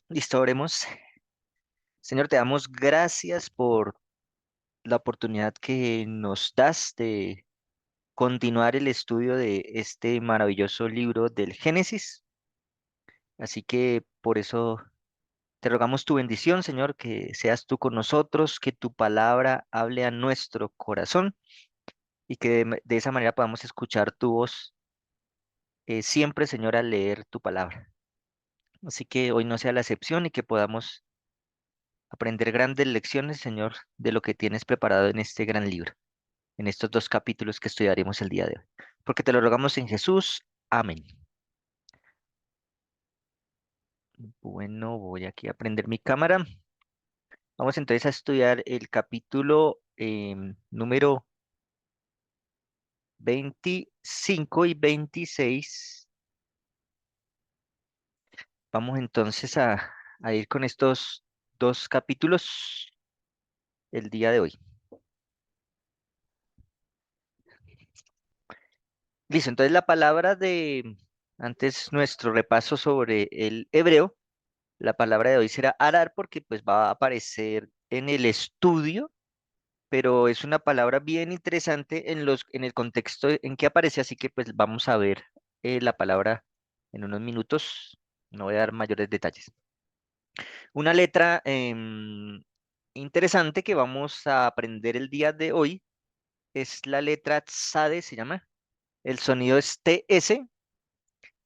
Listo, oremos. Señor, te damos gracias por la oportunidad que nos das de continuar el estudio de este maravilloso libro del Génesis. Así que por eso te rogamos tu bendición, Señor, que seas tú con nosotros, que tu palabra hable a nuestro corazón y que de esa manera podamos escuchar tu voz siempre, Señor, al leer tu palabra. Así que hoy no sea la excepción y que podamos aprender grandes lecciones, Señor, de lo que tienes preparado en este gran libro, en estos dos capítulos que estudiaremos el día de hoy. Porque te lo rogamos en Jesús. Amén. Bueno, voy aquí a prender mi cámara. Vamos entonces a estudiar el capítulo número 25 y 26. Vamos entonces a ir con estos dos capítulos el día de hoy. Listo, entonces la palabra de, antes nuestro repaso sobre el hebreo. La palabra de hoy será arar porque pues va a aparecer en el estudio, pero es una palabra bien interesante en el contexto en que aparece, así que pues vamos a ver la palabra en unos minutos. No voy a dar mayores detalles. Una letra interesante que vamos a aprender el día de hoy es la letra tsade, se llama. El sonido es TS.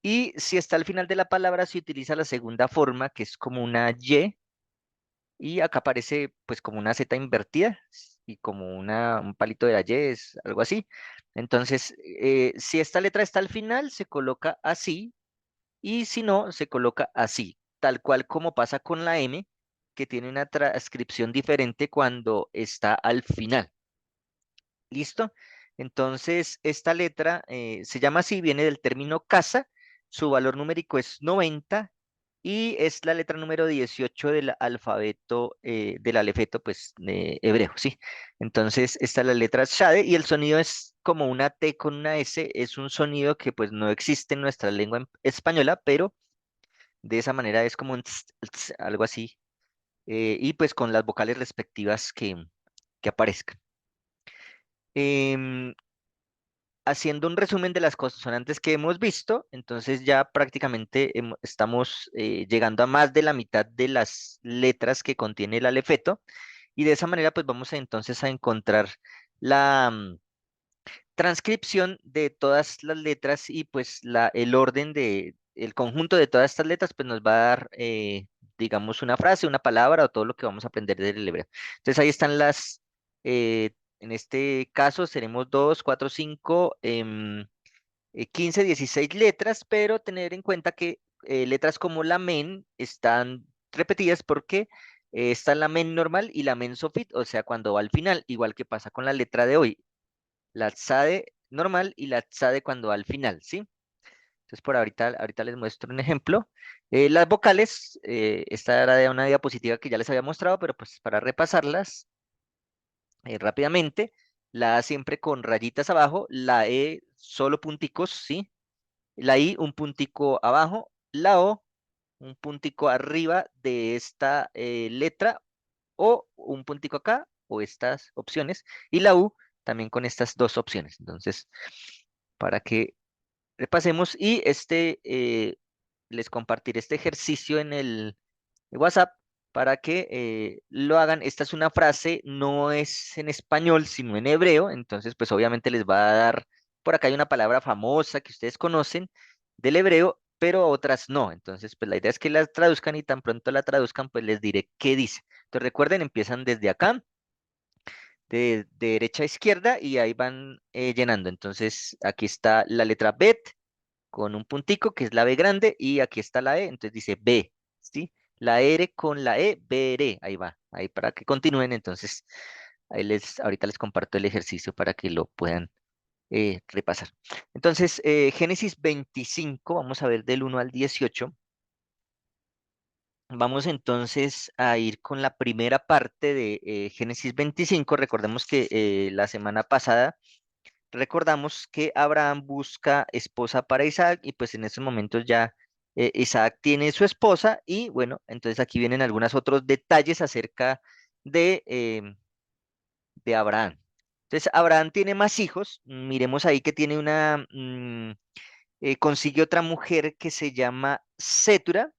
Y si está al final de la palabra, se utiliza la segunda forma, que es como una Y. Y acá aparece pues como una Z invertida y como un palito de la Y, es algo así. Entonces, si esta letra está al final, se coloca así, y si no, se coloca así, tal cual como pasa con la M, que tiene una transcripción diferente cuando está al final. ¿Listo? Entonces, esta letra se llama así, viene del término casa, su valor numérico es 90 y es la letra número 18 del alfabeto, del alfabeto, pues, hebreo, ¿sí? Entonces, esta es la letra Shade y el sonido es como una T con una S, es un sonido que pues no existe en nuestra lengua española, pero de esa manera es como un algo así, y pues con las vocales respectivas que aparezcan. Em, Haciendo un resumen de las consonantes que hemos visto, entonces ya prácticamente estamos llegando a más de la mitad de las letras que contiene el alefeto y de esa manera pues vamos entonces a encontrar la transcripción de todas las letras y pues el orden de el conjunto de todas estas letras pues nos va a dar digamos una frase, una palabra o todo lo que vamos a aprender del hebreo. Entonces ahí están en este caso seremos 2 4 5 15, 16 letras, pero tener en cuenta que letras como la men están repetidas porque está la men normal y la men sofit, o sea, cuando va al final, igual que pasa con la letra de hoy, la tsade normal y la tsade cuando va al final, ¿sí? Entonces, ahorita les muestro un ejemplo. Las vocales, esta era de una diapositiva que ya les había mostrado, pero pues para repasarlas rápidamente, la A siempre con rayitas abajo, la E solo punticos, ¿sí? La I, un puntico abajo. La O, un puntico arriba de esta letra o un puntico acá o estas opciones. Y la U también con estas dos opciones. Entonces, para que repasemos y les compartiré este ejercicio en el WhatsApp para que lo hagan. Esta es una frase, no es en español, sino en hebreo, entonces pues obviamente les va a dar, por acá hay una palabra famosa que ustedes conocen del hebreo, pero otras no, entonces pues la idea es que la traduzcan y tan pronto la traduzcan pues les diré qué dice. Entonces recuerden, empiezan desde acá, de derecha a izquierda y ahí van llenando. Entonces aquí está la letra Bet con un puntico, que es la B grande, y aquí está la E, entonces dice B, ¿sí? La R con la E, BR, ahí va, ahí para que continúen, entonces ahorita les comparto el ejercicio para que lo puedan repasar. Entonces, Génesis 25, vamos a ver del 1 al 18. Vamos entonces a ir con la primera parte de Génesis 25. Recordemos que la semana pasada recordamos que Abraham busca esposa para Isaac y pues en estos momentos ya Isaac tiene su esposa y bueno, entonces aquí vienen algunos otros detalles acerca de Abraham. Entonces, Abraham tiene más hijos. Miremos ahí que tiene consigue otra mujer que se llama Sétura,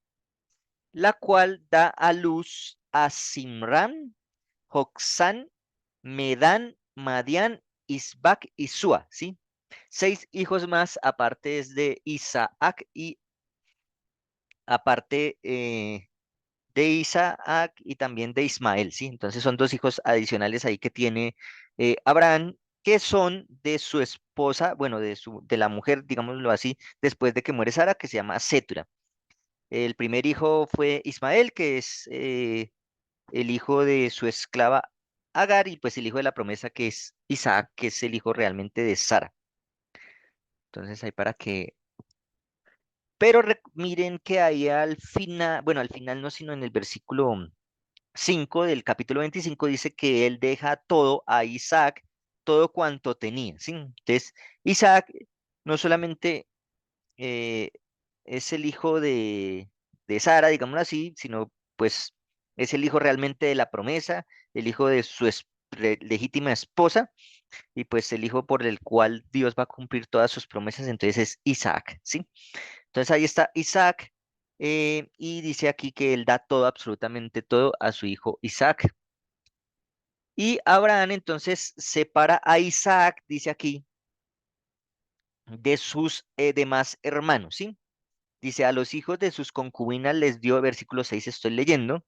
la cual da a luz a Simrán, Joksán, Medán, Madián, Isbac y Sua, ¿sí? 6 hijos más, aparte es de Isaac y aparte de Isaac y también de Ismael, ¿sí? Entonces son 2 hijos adicionales ahí que tiene Abraham, que son de su esposa, bueno, de la mujer, digámoslo así, después de que muere Sara, que se llama Sétura. El primer hijo fue Ismael, que es el hijo de su esclava Agar, y pues el hijo de la promesa, que es Isaac, que es el hijo realmente de Sara. Entonces ahí para que... Pero miren que ahí al final, bueno, al final no, sino en el versículo 5 del capítulo 25 dice que él deja todo a Isaac, todo cuanto tenía, ¿sí? Entonces, Isaac no solamente eh, es el hijo de Sara, digámoslo así, sino pues es el hijo realmente de la promesa, el hijo de su legítima esposa y pues el hijo por el cual Dios va a cumplir todas sus promesas, entonces es Isaac, ¿sí? Entonces ahí está Isaac y dice aquí que él da todo, absolutamente todo a su hijo Isaac. Y Abraham entonces separa a Isaac, dice aquí, de sus demás hermanos, ¿sí? Dice, a los hijos de sus concubinas les dio, versículo 6 estoy leyendo,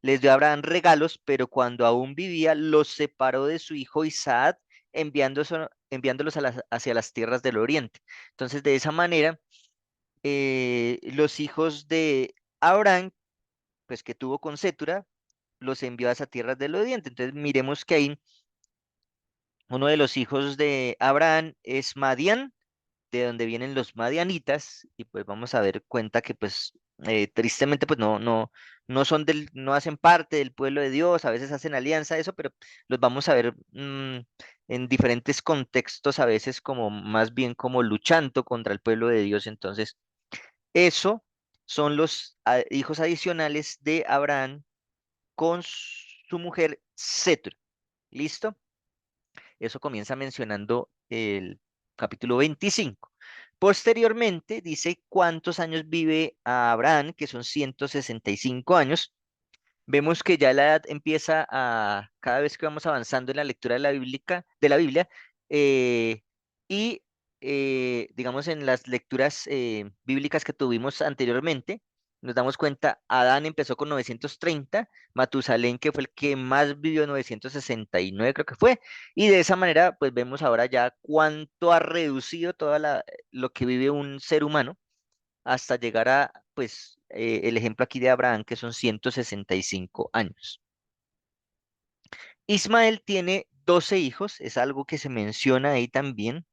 les dio Abraham regalos, pero cuando aún vivía, los separó de su hijo Isaac, enviándolos hacia las tierras del oriente. Entonces, de esa manera, los hijos de Abraham, pues que tuvo con Sétura, los envió a esas tierras del oriente. Entonces, miremos que ahí uno de los hijos de Abraham es Madián, de donde vienen los madianitas, y pues vamos a ver cuenta que pues tristemente pues no son no hacen parte del pueblo de Dios, a veces hacen alianza, eso, pero los vamos a ver en diferentes contextos, a veces como más bien como luchando contra el pueblo de Dios. Entonces, eso son los hijos adicionales de Abraham con su mujer Setur. ¿Listo? Eso comienza mencionando el capítulo 25. Posteriormente dice cuántos años vive Abraham, que son 165 años. Vemos que ya la edad empieza a, cada vez que vamos avanzando en la lectura de la Biblia, eh, y digamos en las lecturas bíblicas que tuvimos anteriormente, nos damos cuenta, Adán empezó con 930, Matusalén, que fue el que más vivió, 969 creo que fue, y de esa manera pues vemos ahora ya cuánto ha reducido lo que vive un ser humano hasta llegar a, pues, el ejemplo aquí de Abraham, que son 165 años. Ismael tiene 12 hijos, es algo que se menciona ahí también,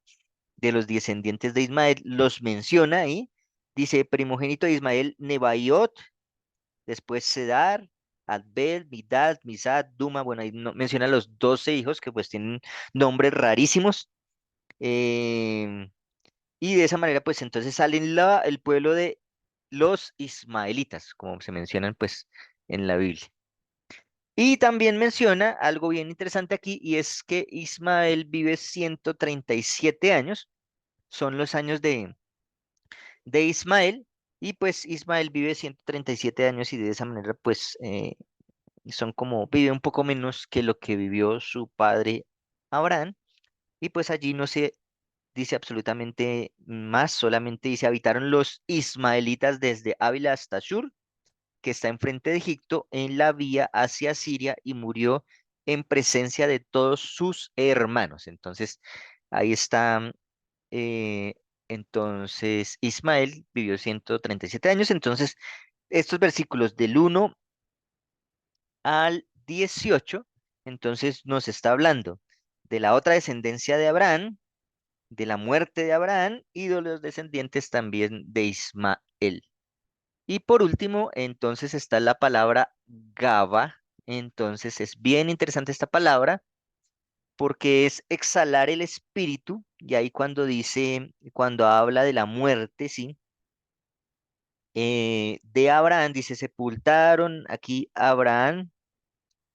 de los descendientes de Ismael, los menciona ahí, dice primogénito de Ismael, Nebaiot, después Sedar, Adbel, Midad, Misad, Duma, bueno, ahí menciona los 12 hijos que pues tienen nombres rarísimos. em, Y de esa manera, pues entonces salen el pueblo de los ismaelitas, como se mencionan pues en la Biblia. Y también menciona algo bien interesante aquí, y es que Ismael vive 137 años, son los años de Ismael, y pues Ismael vive 137 años y de esa manera pues son como, vive un poco menos que lo que vivió su padre Abraham, y pues allí no se dice absolutamente más, solamente dice, habitaron los ismaelitas desde Ávila hasta Shur, que está enfrente de Egipto, en la vía hacia Siria, y murió en presencia de todos sus hermanos. Entonces, ahí está, eh, entonces Ismael vivió 137 años. Entonces, estos versículos del 1 al 18 entonces nos está hablando de la otra descendencia de Abraham, de la muerte de Abraham y de los descendientes también de Ismael. Y por último, entonces está la palabra Gaba. Entonces es bien interesante esta palabra porque es exhalar el espíritu. Y ahí cuando dice, cuando habla de la muerte, ¿sí? de Abraham, dice, sepultaron aquí a Abraham,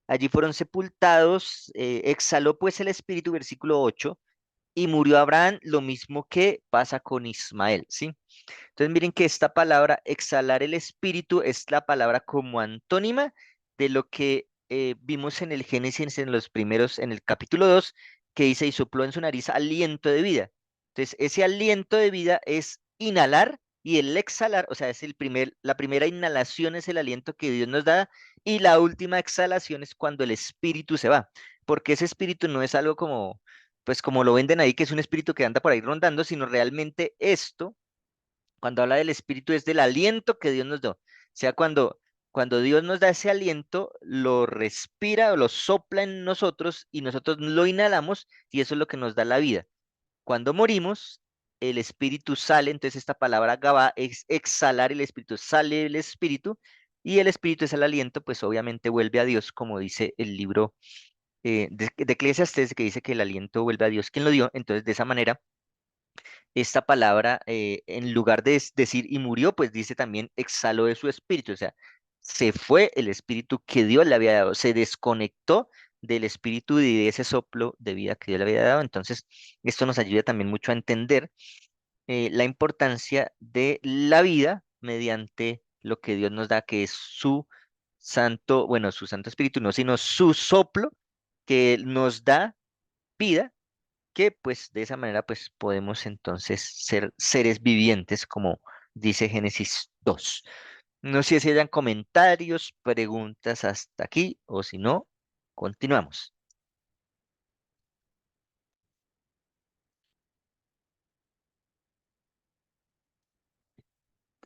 allí fueron sepultados, exhaló pues el espíritu, versículo 8, y murió Abraham, lo mismo que pasa con Ismael, ¿sí? Entonces miren que esta palabra exhalar el espíritu es la palabra como antónima de lo que vimos en el Génesis en los primeros, en el capítulo 2, que dice y sopló en su nariz aliento de vida. Entonces ese aliento de vida es inhalar y el exhalar, o sea, es la primera inhalación es el aliento que Dios nos da y la última exhalación es cuando el espíritu se va, porque ese espíritu no es algo como, pues como lo venden ahí, que es un espíritu que anda por ahí rondando, sino realmente esto cuando habla del espíritu es del aliento que Dios nos da. O sea, cuando Dios nos da ese aliento, lo respira o lo sopla en nosotros y nosotros lo inhalamos y eso es lo que nos da la vida. Cuando morimos, el espíritu sale, entonces esta palabra gabá es exhalar el espíritu, sale el espíritu y el espíritu es el aliento, pues obviamente vuelve a Dios, como dice el libro de Eclesiastés, que dice que el aliento vuelve a Dios quien lo dio. Entonces, de esa manera esta palabra, en lugar de decir y murió, pues dice también exhaló de su espíritu, o sea, se fue el espíritu que Dios le había dado, se desconectó del espíritu y de ese soplo de vida que Dios le había dado. Entonces, esto nos ayuda también mucho a entender la importancia de la vida mediante lo que Dios nos da, que es su santo, bueno, su santo espíritu, no, sino su soplo que nos da vida que pues de esa manera pues podemos entonces ser seres vivientes como dice Génesis 2. No sé si hayan comentarios, preguntas hasta aquí o si no, continuamos.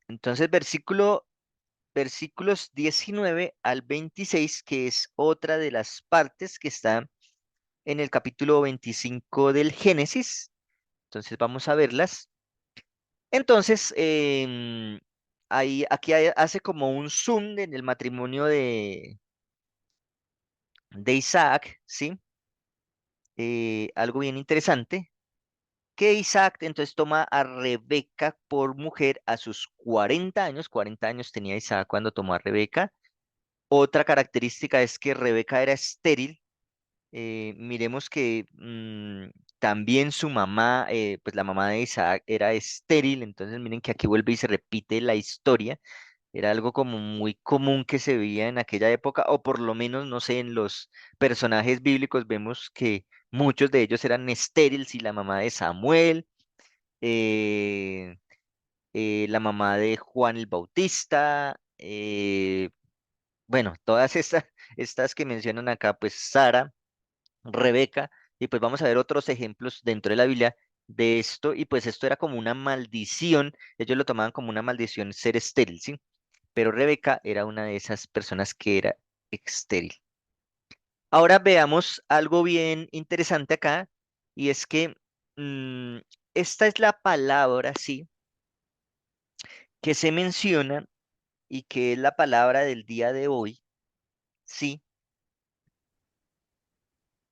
Entonces versículos 19 al 26, que es otra de las partes que está en el capítulo 25 del Génesis. Entonces vamos a verlas. Entonces, hace como un zoom en el matrimonio de Isaac, ¿sí? Algo bien interesante, que Isaac entonces toma a Rebeca por mujer a sus 40 años tenía Isaac cuando tomó a Rebeca. Otra característica es que Rebeca era estéril. Miremos que también su mamá, pues la mamá de Isaac era estéril, entonces miren que aquí vuelve y se repite la historia. Era algo como muy común que se veía en aquella época, o por lo menos, no sé, en los personajes bíblicos vemos que muchos de ellos eran estériles y la mamá de Samuel, eh, la mamá de Juan el Bautista, bueno, todas estas que mencionan acá, pues Sara, Rebeca, y pues vamos a ver otros ejemplos dentro de la Biblia de esto, y pues esto era como una maldición, ellos lo tomaban como una maldición ser estéril, ¿sí? Pero Rebeca era una de esas personas que era estéril. Ahora veamos algo bien interesante acá, y es que mm, esta es la palabra, sí, que se menciona y que es la palabra del día de hoy, sí,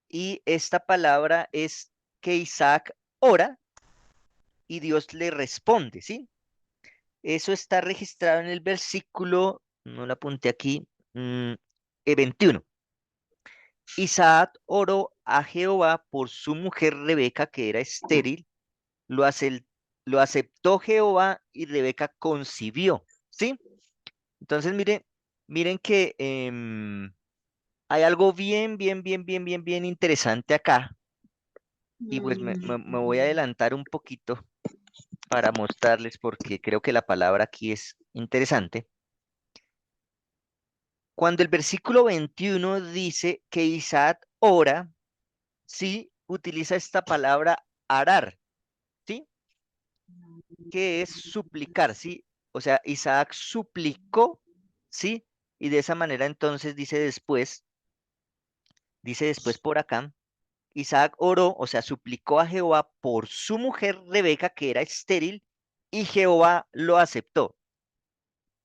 y esta palabra es que Isaac ora y Dios le responde, ¿sí? Eso está registrado en el versículo, no lo apunté aquí, 21. Isaac oró a Jehová por su mujer Rebeca, que era estéril, lo, lo aceptó Jehová y Rebeca concibió, ¿sí? Entonces, miren que hay algo bien interesante acá, y pues me voy a adelantar un poquito para mostrarles porque creo que la palabra aquí es interesante. Cuando el versículo 21 dice que Isaac ora, sí utiliza esta palabra arar, ¿sí? Que es suplicar, ¿sí? O sea, Isaac suplicó, ¿sí? Y de esa manera entonces dice después por acá, Isaac oró, o sea, suplicó a Jehová por su mujer Rebeca, que era estéril, y Jehová lo aceptó.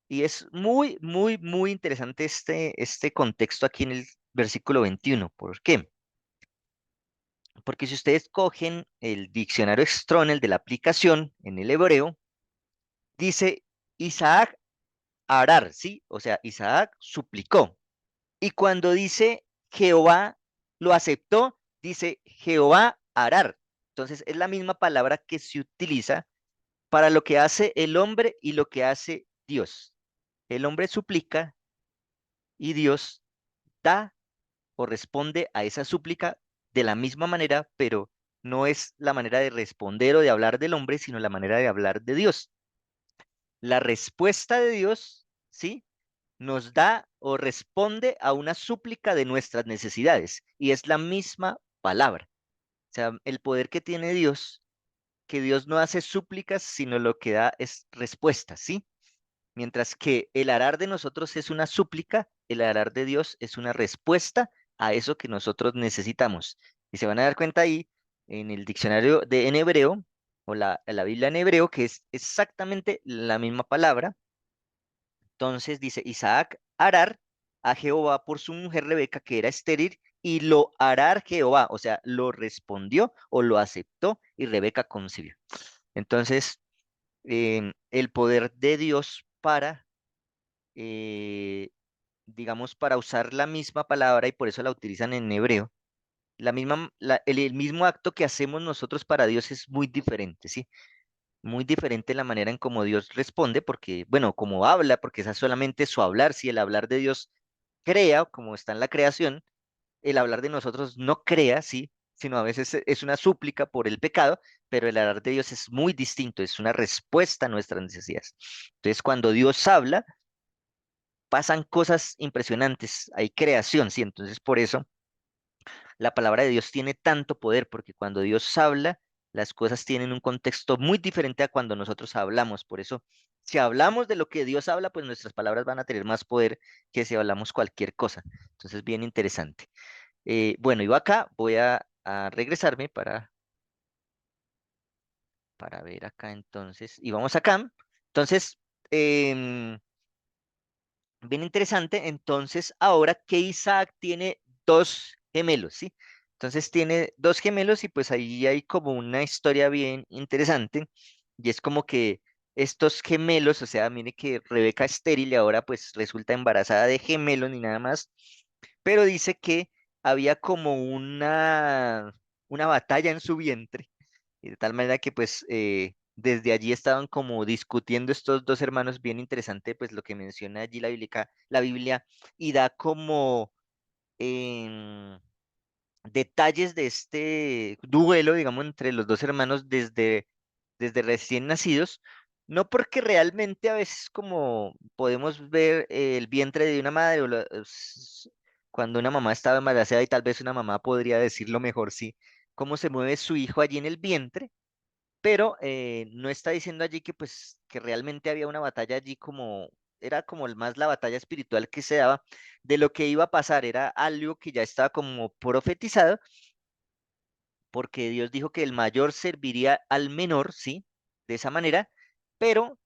Y es muy interesante este contexto aquí en el versículo 21. ¿Por qué? Porque si ustedes cogen el diccionario Strong, el de la aplicación en el hebreo, dice Isaac arar, ¿sí? O sea, Isaac suplicó. Y cuando dice Jehová lo aceptó, dice Jehová arar. Entonces es la misma palabra que se utiliza para lo que hace el hombre y lo que hace Dios. El hombre suplica y Dios da o responde a esa súplica de la misma manera, pero no es la manera de responder o de hablar del hombre, sino la manera de hablar de Dios. La respuesta de Dios, ¿sí? Nos da o responde a una súplica de nuestras necesidades y es la misma palabra. O sea, el poder que tiene Dios, que Dios no hace súplicas, sino lo que da es respuestas, ¿sí? Mientras que el arar de nosotros es una súplica, el arar de Dios es una respuesta a eso que nosotros necesitamos. Y se van a dar cuenta ahí en el diccionario de en hebreo o la Biblia en hebreo que es exactamente la misma palabra. Entonces dice Isaac arar a Jehová por su mujer Rebeca que era estéril y lo arar Jehová, o sea, lo respondió o lo aceptó y Rebeca concibió. Entonces, el poder de Dios para eh, digamos, para usar la misma palabra y por eso la utilizan en hebreo, el mismo acto que hacemos nosotros para Dios es muy diferente, ¿sí? Muy diferente la manera en cómo Dios responde, porque, bueno, como habla, porque esa es solamente su hablar, si el hablar de Dios crea, como está en la creación, el hablar de nosotros no crea, ¿sí? Sino a veces es una súplica por el pecado, pero el hablar de Dios es muy distinto, es una respuesta a nuestras necesidades. Entonces, cuando Dios habla, pasan cosas impresionantes, hay creación, ¿sí? Entonces, por eso la palabra de Dios tiene tanto poder, porque cuando Dios habla, las cosas tienen un contexto muy diferente a cuando nosotros hablamos. Por eso, si hablamos de lo que Dios habla, pues nuestras palabras van a tener más poder que si hablamos cualquier cosa. Entonces, bien interesante. Bueno, yo acá voy a regresarme para ver acá entonces, y vamos acá. Entonces, em, bien interesante. Entonces, ahora que Isaac tiene dos gemelos, ¿sí? Entonces tiene dos gemelos y pues ahí hay como una historia bien interesante. Y es como que estos gemelos, o sea, mire que Rebeca es estéril y ahora pues resulta embarazada de gemelos ni nada más. Pero dice que había como una batalla en su vientre y de tal manera que pues desde allí estaban como discutiendo estos dos hermanos, bien interesante pues lo que menciona allí la Biblia y da como em, detalles de este duelo, digamos, entre los dos hermanos desde recién nacidos, no porque realmente a veces como podemos ver el vientre de una madre cuando una mamá estaba embarazada y tal vez una mamá podría decirlo mejor, sí, cómo se mueve su hijo allí en el vientre, pero no está diciendo allí que pues que realmente había una batalla allí como era como más la batalla espiritual que se daba de lo que iba a pasar, era algo que ya estaba como profetizado, porque Dios dijo que el mayor serviría al menor, ¿sí? De esa manera, pero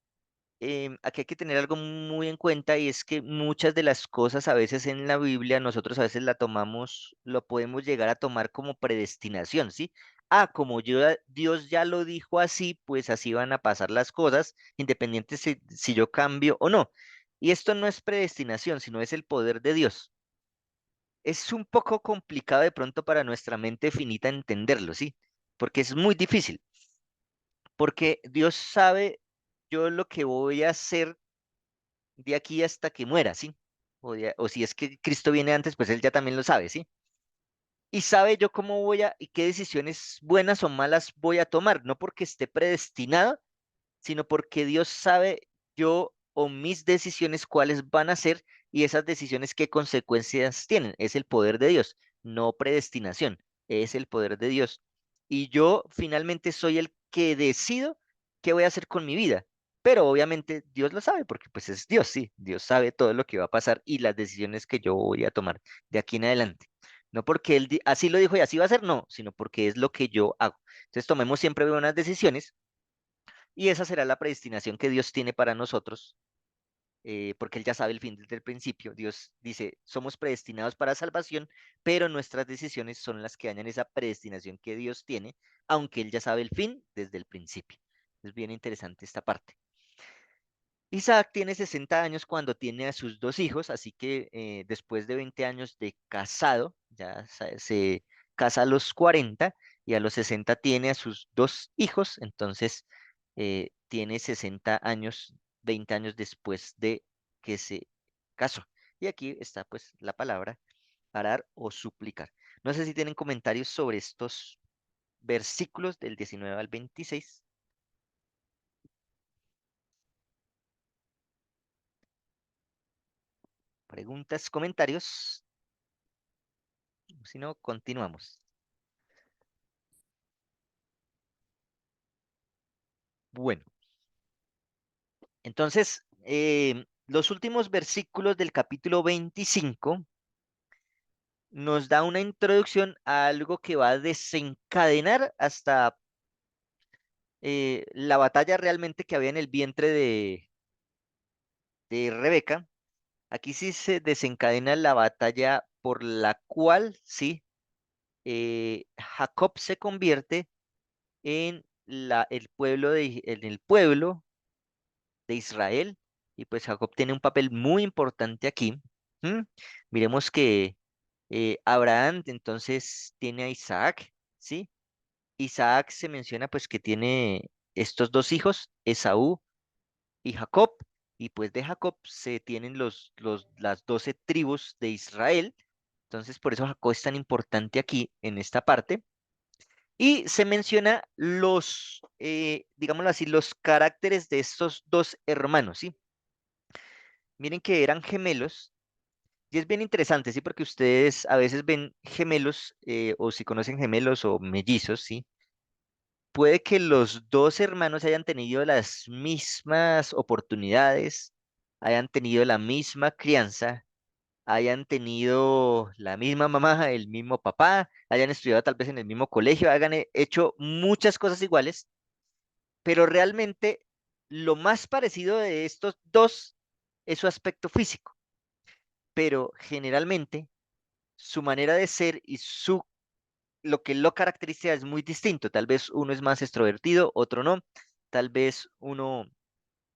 aquí hay que tener algo muy en cuenta y es que muchas de las cosas a veces en la Biblia nosotros a veces la tomamos, lo podemos llegar a tomar como predestinación, ¿sí? Ah, como Dios ya lo dijo así, pues así van a pasar las cosas, independiente si yo cambio o no. Y esto no es predestinación, sino es el poder de Dios. Es un poco complicado de pronto para nuestra mente finita entenderlo, ¿sí? Porque es muy difícil, porque Dios sabe yo lo que voy a hacer de aquí hasta que muera, ¿sí? O si es que Cristo viene antes, pues él ya también lo sabe, ¿sí? Y sabe yo cómo y qué decisiones buenas o malas voy a tomar, no porque esté predestinado, sino porque Dios sabe yo o mis decisiones cuáles van a ser y esas decisiones qué consecuencias tienen. Es el poder de Dios, no predestinación, es el poder de Dios. Y yo finalmente soy el que decido qué voy a hacer con mi vida. Pero obviamente Dios lo sabe porque pues es Dios, sí, Dios sabe todo lo que va a pasar y las decisiones que yo voy a tomar de aquí en adelante. No porque él así lo dijo y así va a ser, no, sino porque es lo que yo hago. Entonces tomemos siempre buenas decisiones y esa será la predestinación que Dios tiene para nosotros, porque Él ya sabe el fin desde el principio. Dios dice, somos predestinados para salvación, pero nuestras decisiones son las que dañan esa predestinación que Dios tiene, aunque Él ya sabe el fin desde el principio. Es bien interesante esta parte. Isaac tiene 60 años cuando tiene a sus dos hijos, así que después de 20 años de casado, ya se casa a los 40 y a los 60 tiene a sus dos hijos, entonces tiene 60 años, 20 años después de que se casó. Y aquí está pues la palabra arar o suplicar. No sé si tienen comentarios sobre estos versículos del 19 al 26. Preguntas, comentarios. Si no, continuamos. Bueno, entonces, los últimos versículos del capítulo 25 nos da una introducción a algo que va a desencadenar hasta la batalla realmente que había en el vientre de Rebeca. Aquí sí se desencadena la batalla por la cual, sí, Jacob se convierte en el pueblo en el pueblo de Israel, y pues Jacob tiene un papel muy importante aquí. ¿M? Miremos que Abraham entonces tiene a Isaac, ¿sí? Isaac se menciona pues que tiene estos dos hijos, Esaú y Jacob, y pues de Jacob se tienen las 12 tribus de Israel. Entonces por eso Jacob es tan importante aquí en esta parte. Y se menciona digámoslo así, los caracteres de estos dos hermanos, ¿sí? Miren que eran gemelos, y es bien interesante, ¿sí? Porque ustedes a veces ven gemelos, o si conocen gemelos o mellizos, ¿sí? Puede que los dos hermanos hayan tenido las mismas oportunidades, hayan tenido la misma crianza, hayan tenido la misma mamá, el mismo papá, hayan estudiado tal vez en el mismo colegio, hayan hecho muchas cosas iguales, pero realmente lo más parecido de estos dos es su aspecto físico, pero generalmente su manera de ser y lo que lo caracteriza es muy distinto. Tal vez uno es más extrovertido, otro no. Tal vez uno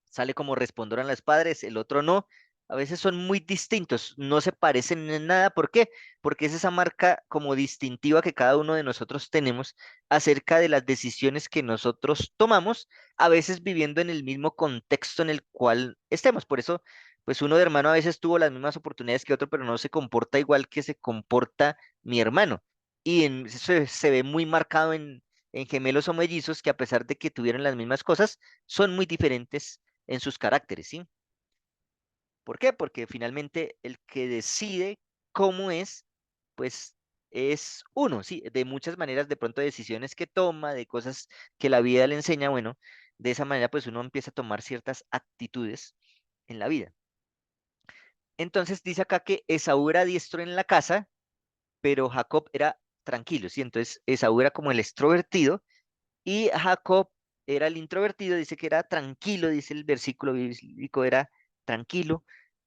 sale como respondor a los padres, el otro no. A veces son muy distintos, no se parecen en nada. ¿Por qué? Porque es esa marca como distintiva que cada uno de nosotros tenemos acerca de las decisiones que nosotros tomamos, a veces viviendo en el mismo contexto en el cual estemos. Por eso, pues uno de hermano a veces tuvo las mismas oportunidades que otro, pero no se comporta igual que se comporta mi hermano. Y eso se ve muy marcado en gemelos o mellizos que a pesar de que tuvieron las mismas cosas, son muy diferentes en sus caracteres, ¿sí? ¿Por qué? Porque finalmente el que decide cómo es, pues es uno, ¿sí? De muchas maneras, de pronto decisiones que toma, de cosas que la vida le enseña, bueno, de esa manera pues uno empieza a tomar ciertas actitudes en la vida. Entonces dice acá que Esaú era diestro en la casa, pero Jacob era tranquilo, ¿sí? Entonces Esaú era como el extrovertido y Jacob era el introvertido, dice que era tranquilo, dice el versículo bíblico, era tranquilo,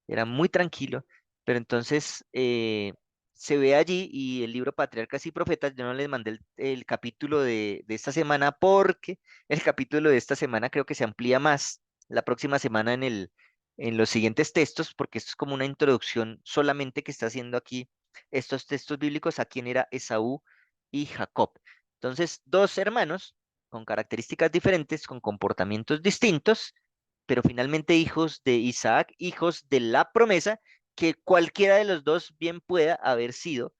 era muy tranquilo, pero entonces se ve allí y el libro Patriarcas y Profetas, yo no les mandé el capítulo de esta semana porque el capítulo de esta semana creo que se amplía más la próxima semana en los siguientes textos, porque esto es como una introducción solamente que está haciendo aquí estos textos bíblicos a quién era Esaú y Jacob. Entonces, dos hermanos con características diferentes, con comportamientos distintos, pero finalmente hijos de Isaac, hijos de la promesa, que cualquiera de los dos bien pueda haber sido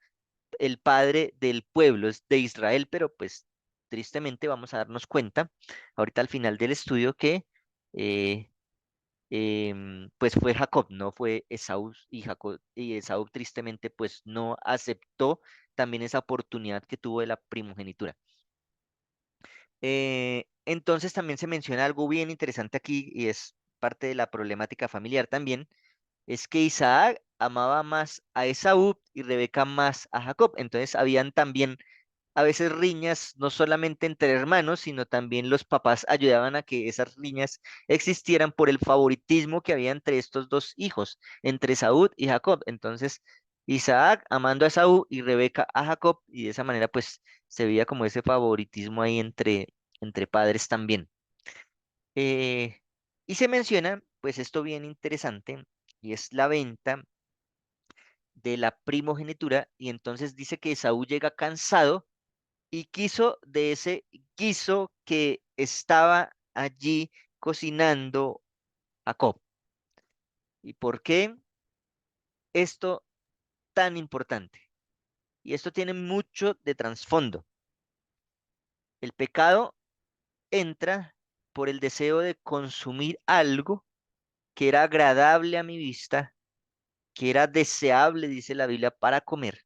el padre del pueblo de Israel, pero pues tristemente vamos a darnos cuenta ahorita al final del estudio que eh, pues fue Jacob, no fue Esaú, y Jacob y Esaú tristemente pues no aceptó también esa oportunidad que tuvo de la primogenitura. Entonces también se menciona algo bien interesante aquí y es parte de la problemática familiar también, es que Isaac amaba más a Esaú y Rebeca más a Jacob. Entonces habían también a veces riñas, no solamente entre hermanos, sino también los papás ayudaban a que esas riñas existieran por el favoritismo que había entre estos dos hijos, entre Esaú y Jacob. Entonces Isaac amando a Esaú y Rebeca a Jacob, y de esa manera pues se veía como ese favoritismo ahí entre padres también. Eh, y se menciona pues esto bien interesante y es la venta de la primogenitura y entonces dice que Esaú llega cansado y quiso de ese guiso que estaba allí cocinando Jacob. ¿Y por qué esto tan importante? Y esto tiene mucho de trasfondo. El pecado entra por el deseo de consumir algo que era agradable a mi vista, que era deseable, dice la Biblia, para comer.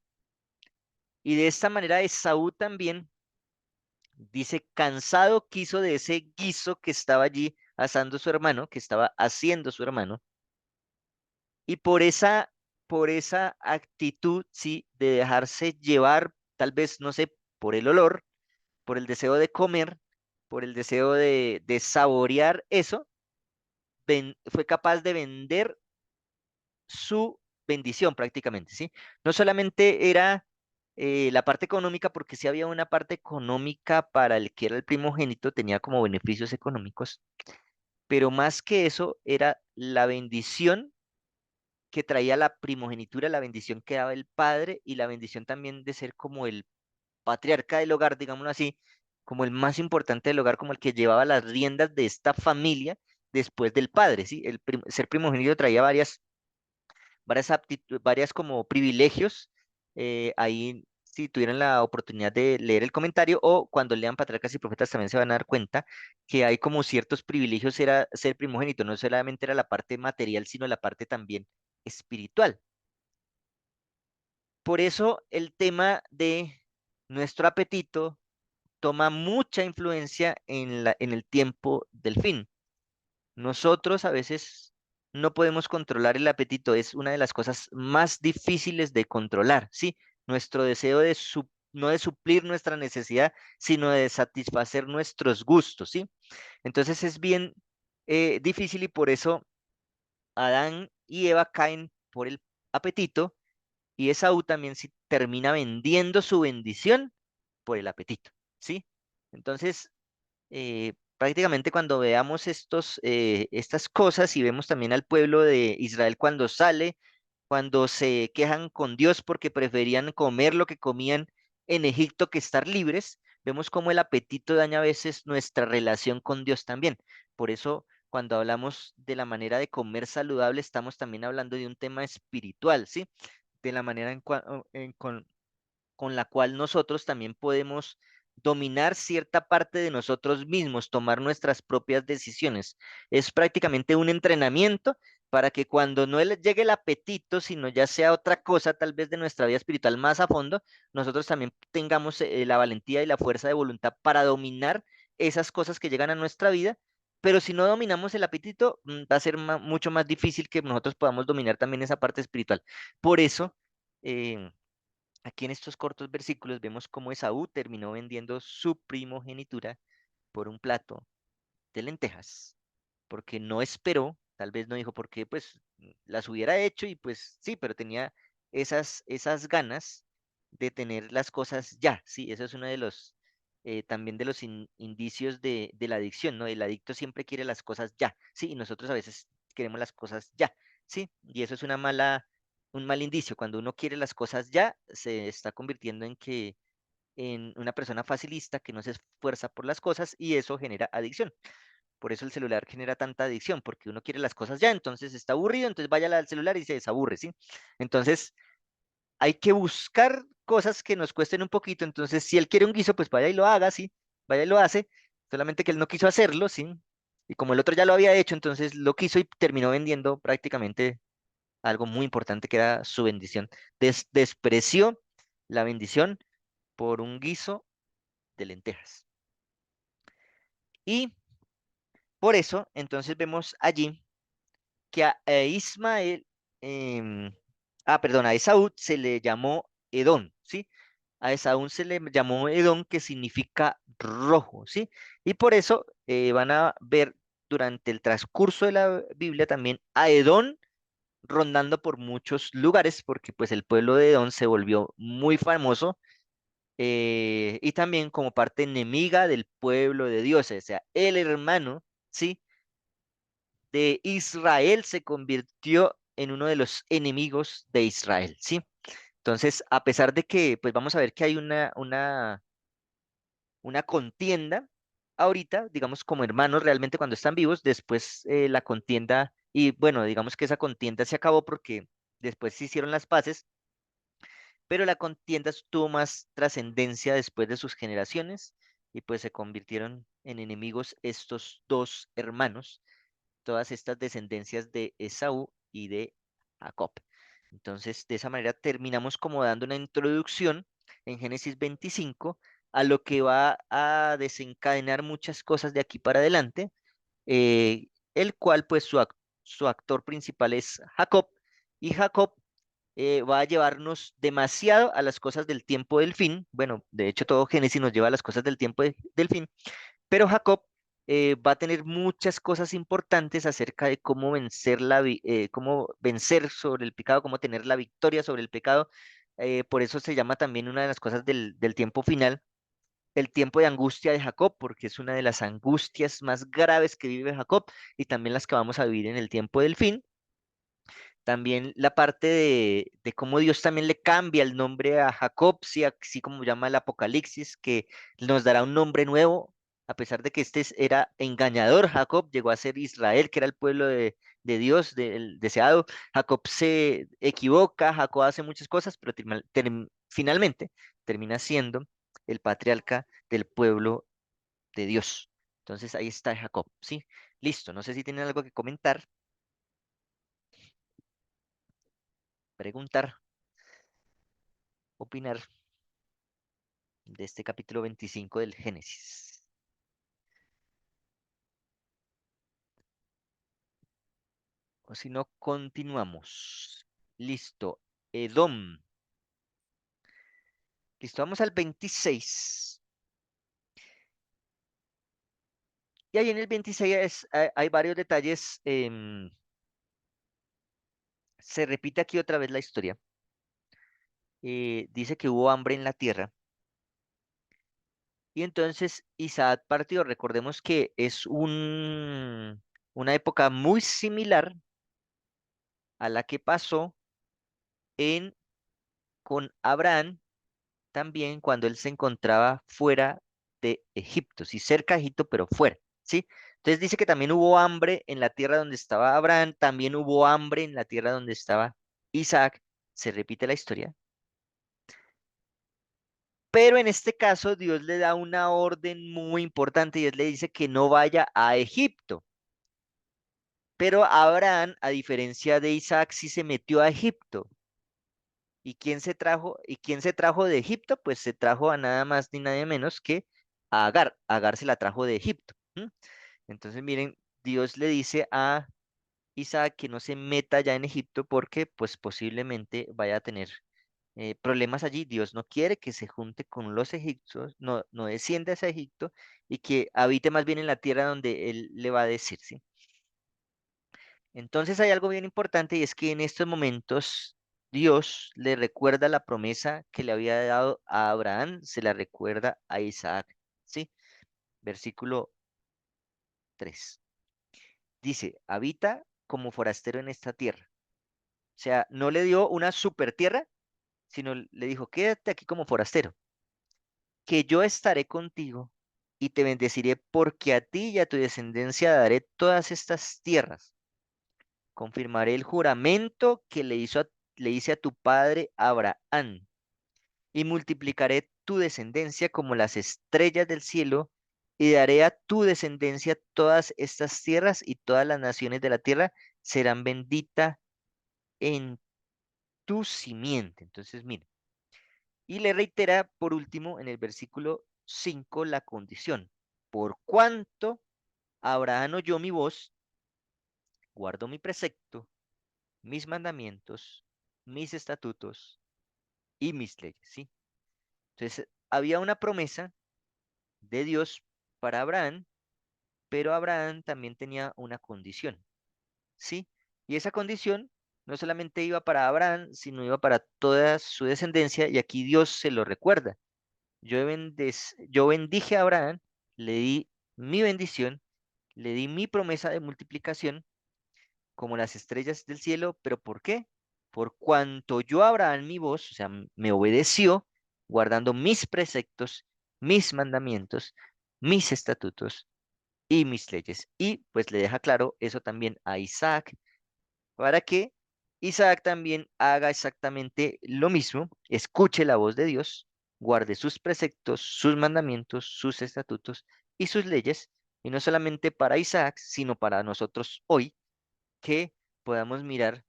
Y de esta manera Esaú también dice, cansado quiso de ese guiso que estaba allí asando su hermano, que estaba haciendo su hermano, y por esa actitud, sí, de dejarse llevar, tal vez, no sé, por el olor, por el deseo de comer, por el deseo de saborear eso, fue capaz de vender su bendición prácticamente, ¿sí? No solamente era la parte económica, porque sí había una parte económica para el que era el primogénito, tenía como beneficios económicos, pero más que eso era la bendición que traía la primogenitura, la bendición que daba el padre y la bendición también de ser como el patriarca del hogar, digámoslo así, como el más importante del hogar, como el que llevaba las riendas de esta familia después del padre, ¿sí? Ser primogénito traía varias como privilegios. Ahí, si tuvieran la oportunidad de leer el comentario o cuando lean Patriarcas y Profetas también se van a dar cuenta que hay como ciertos privilegios era ser primogénito, no solamente era la parte material, sino la parte también espiritual. Por eso el tema de nuestro apetito toma mucha influencia en el tiempo del fin. Nosotros a veces no podemos controlar el apetito, es una de las cosas más difíciles de controlar, ¿sí? Nuestro deseo no de suplir nuestra necesidad, sino de satisfacer nuestros gustos, ¿sí? Entonces es bien difícil y por eso Adán y Eva caen por el apetito y Esaú también sí termina vendiendo su bendición por el apetito, ¿sí? Entonces, prácticamente cuando veamos estas cosas y vemos también al pueblo de Israel cuando sale, cuando se quejan con Dios porque preferían comer lo que comían en Egipto que estar libres, vemos cómo el apetito daña a veces nuestra relación con Dios también. Por eso, cuando hablamos de la manera de comer saludable, estamos también hablando de un tema espiritual, ¿sí? De la manera con la cual nosotros también podemos dominar cierta parte de nosotros mismos, tomar nuestras propias decisiones. Es prácticamente un entrenamiento para que cuando no le llegue el apetito, sino ya sea otra cosa tal vez de nuestra vida espiritual más a fondo, nosotros también tengamos la valentía y la fuerza de voluntad para dominar esas cosas que llegan a nuestra vida. Pero si no dominamos el apetito, va a ser mucho más difícil que nosotros podamos dominar también esa parte espiritual. Por eso, eh, aquí en estos cortos versículos vemos cómo Esaú terminó vendiendo su primogenitura por un plato de lentejas, porque no esperó, tal vez no dijo por qué, pues las hubiera hecho y pues sí, pero tenía esas ganas de tener las cosas ya, sí, eso es uno de los, también de los indicios de la adicción, ¿no? El adicto siempre quiere las cosas ya, sí, y nosotros a veces queremos las cosas ya, sí, y eso es un mal indicio, cuando uno quiere las cosas ya, se está convirtiendo en una persona facilista que no se esfuerza por las cosas y eso genera adicción. Por eso el celular genera tanta adicción, porque uno quiere las cosas ya, entonces está aburrido, entonces vaya al celular y se desaburre, ¿sí? Entonces hay que buscar cosas que nos cuesten un poquito, entonces si él quiere un guiso, pues vaya y lo haga, ¿sí? Vaya y lo hace, solamente que él no quiso hacerlo, ¿sí? Y como el otro ya lo había hecho, entonces lo quiso y terminó vendiendo prácticamente algo muy importante que era su bendición. Despreció la bendición por un guiso de lentejas. Y por eso, entonces vemos allí que a Ismael, perdón, a Esaú se le llamó Edom, ¿sí? A Esaú se le llamó Edom, que significa rojo, ¿sí? Y por eso van a ver durante el transcurso de la Biblia también a Edom rondando por muchos lugares, porque pues el pueblo de Edom se volvió muy famoso y también como parte enemiga del pueblo de Dios, o sea, el hermano, ¿sí? de Israel se convirtió en uno de los enemigos de Israel, ¿sí? Entonces, a pesar de que, pues vamos a ver que hay una contienda ahorita, digamos, como hermanos realmente cuando están vivos, después la contienda, y bueno, digamos que esa contienda se acabó porque después se hicieron las paces, pero la contienda tuvo más trascendencia después de sus generaciones y pues se convirtieron en enemigos estos dos hermanos, todas estas descendencias de Esaú y de Jacob. Entonces, de esa manera terminamos como dando una introducción en Génesis 25 a lo que va a desencadenar muchas cosas de aquí para adelante, el cual pues su actor principal es Jacob, y Jacob va a llevarnos demasiado a las cosas del tiempo del fin. Bueno, de hecho todo Génesis nos lleva a las cosas del tiempo del fin, pero Jacob va a tener muchas cosas importantes acerca de cómo vencer cómo vencer sobre el pecado, cómo tener la victoria sobre el pecado. Por eso se llama también una de las cosas del tiempo final, el tiempo de angustia de Jacob, porque es una de las angustias más graves que vive Jacob y también las que vamos a vivir en el tiempo del fin. También la parte de cómo Dios también le cambia el nombre a Jacob, sí, así como llama el Apocalipsis, que nos dará un nombre nuevo, a pesar de que era engañador. Jacob llegó a ser Israel, que era el pueblo de Dios, del deseado. Jacob se equivoca, Jacob hace muchas cosas, pero finalmente termina siendo el patriarca del pueblo de Dios. Entonces ahí está Jacob, ¿sí? Listo, no sé si tienen algo que comentar, preguntar, opinar de este capítulo 25 del Génesis. O si no, continuamos. Listo. Edom. Listo, vamos al 26. Y ahí en el 26 hay varios detalles. Se repite aquí otra vez la historia. Dice que hubo hambre en la tierra. Y entonces Isaac partió. Recordemos que es una época muy similar a la que pasó en, con Abraham también cuando él se encontraba fuera de Egipto, sí, cerca de Egipto, pero fuera, ¿sí? Entonces dice que también hubo hambre en la tierra donde estaba Abraham, también hubo hambre en la tierra donde estaba Isaac, se repite la historia, pero en este caso Dios le da una orden muy importante, y Dios le dice que no vaya a Egipto, pero Abraham, a diferencia de Isaac, sí se metió a Egipto. ¿Y quién se trajo? ¿Y quién se trajo de Egipto? Pues se trajo a nada más ni nada menos que a Agar. Agar se la trajo de Egipto. ¿M? Entonces, miren, Dios le dice a Isaac que no se meta ya en Egipto porque pues posiblemente vaya a tener problemas allí. Dios no quiere que se junte con los egipcios, no, no descienda hacia Egipto y que habite más bien en la tierra donde él le va a decir, ¿sí? Entonces hay algo bien importante y es que en estos momentos Dios le recuerda la promesa que le había dado a Abraham, se la recuerda a Isaac. ¿Sí? Versículo 3. Dice, habita como forastero en esta tierra. O sea, no le dio una super tierra, sino le dijo, quédate aquí como forastero, que yo estaré contigo y te bendeciré porque a ti y a tu descendencia daré todas estas tierras. Confirmaré el juramento que le hice a tu padre Abraham, y multiplicaré tu descendencia como las estrellas del cielo, y daré a tu descendencia todas estas tierras, y todas las naciones de la tierra serán benditas en tu simiente. Entonces, mire, y le reitera por último en el versículo 5 la condición. Por cuanto Abraham oyó mi voz, guardó mi precepto, mis mandamientos, mis estatutos y mis leyes, ¿sí? Entonces, había una promesa de Dios para Abraham, pero Abraham también tenía una condición, ¿sí? Y esa condición no solamente iba para Abraham, sino iba para toda su descendencia, y aquí Dios se lo recuerda. Yo bendije a Abraham, le di mi bendición, le di mi promesa de multiplicación, como las estrellas del cielo, ¿pero por qué? Por cuanto yo Abraham mi voz, o sea, me obedeció, guardando mis preceptos, mis mandamientos, mis estatutos y mis leyes. Y pues le deja claro eso también a Isaac, para que Isaac también haga exactamente lo mismo, escuche la voz de Dios, guarde sus preceptos, sus mandamientos, sus estatutos y sus leyes, y no solamente para Isaac, sino para nosotros hoy, que podamos mirar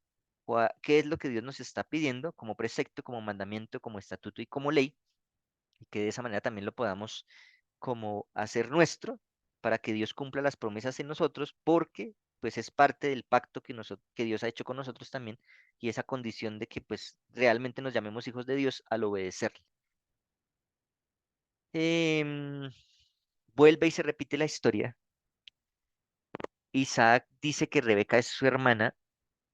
qué es lo que Dios nos está pidiendo como precepto, como mandamiento, como estatuto y como ley, y que de esa manera también lo podamos como hacer nuestro para que Dios cumpla las promesas en nosotros, porque pues es parte del pacto que Dios ha hecho con nosotros también, y esa condición de que pues realmente nos llamemos hijos de Dios al obedecerle. Em, Vuelve y se repite la historia. Isaac dice que Rebeca es su hermana,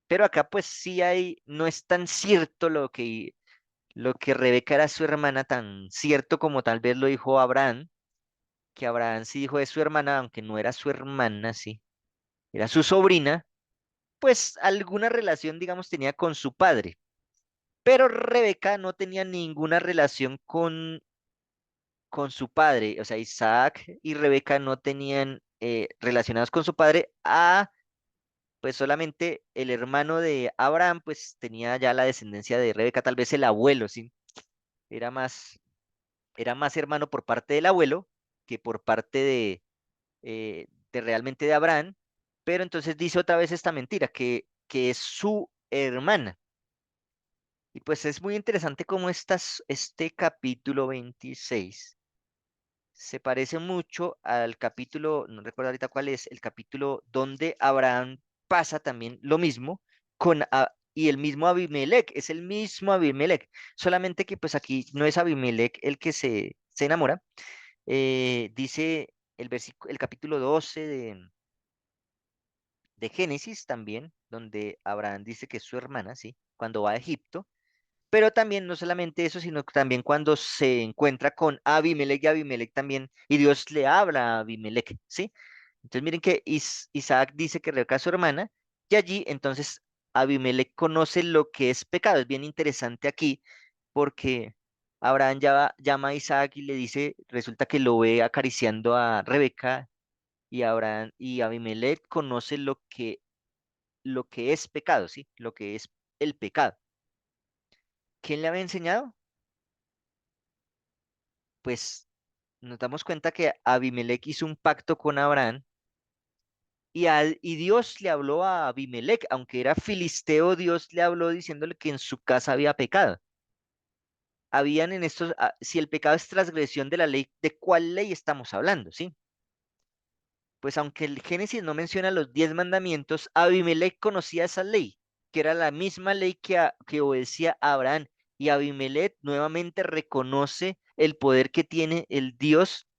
pero acá pues sí hay, no es tan cierto lo que Rebeca era su hermana, tan cierto como tal vez lo dijo Abraham, que Abraham sí dijo de su hermana, aunque no era su hermana, sí, era su sobrina, pues alguna relación, digamos, tenía con su padre. Pero Rebeca no tenía ninguna relación con su padre. O sea, Isaac y Rebeca no tenían relacionados con su padre. Pues solamente el hermano de Abraham, pues tenía ya la descendencia de Rebeca, tal vez el abuelo, ¿sí? Era más, era más hermano por parte del abuelo que por parte de realmente de Abraham. Pero entonces dice otra vez esta mentira, que es su hermana. Y pues es muy interesante cómo este capítulo 26 se parece mucho al capítulo, no recuerdo ahorita cuál es, el capítulo donde Abraham pasa también lo mismo y el mismo Abimelech, es el mismo Abimelech, solamente que pues aquí no es Abimelech el que se enamora. Dice el capítulo 12 de Génesis también, donde Abraham dice que es su hermana, ¿sí? Cuando va a Egipto. Pero también no solamente eso, sino que también cuando se encuentra con Abimelech y Abimelech también, y Dios le habla a Abimelech, ¿sí? Entonces miren que Isaac dice que Rebeca es su hermana, y allí entonces Abimelech conoce lo que es pecado. Es bien interesante aquí, porque Abraham llama a Isaac y le dice, resulta que lo ve acariciando a Rebeca, y Abraham y Abimelech conoce lo que es pecado, ¿sí? Lo que es el pecado. ¿Quién le había enseñado? Pues nos damos cuenta que Abimelech hizo un pacto con Abraham y Dios le habló a Abimelech, aunque era filisteo, Dios le habló diciéndole que en su casa había pecado. Habían en estos, si el pecado es transgresión de la ley, ¿de cuál ley estamos hablando? ¿Sí? Pues aunque el Génesis no menciona los 10 mandamientos, Abimelech conocía esa ley, que era la misma ley que obedecía a Abraham. Y Abimelech nuevamente reconoce el poder que tiene el Dios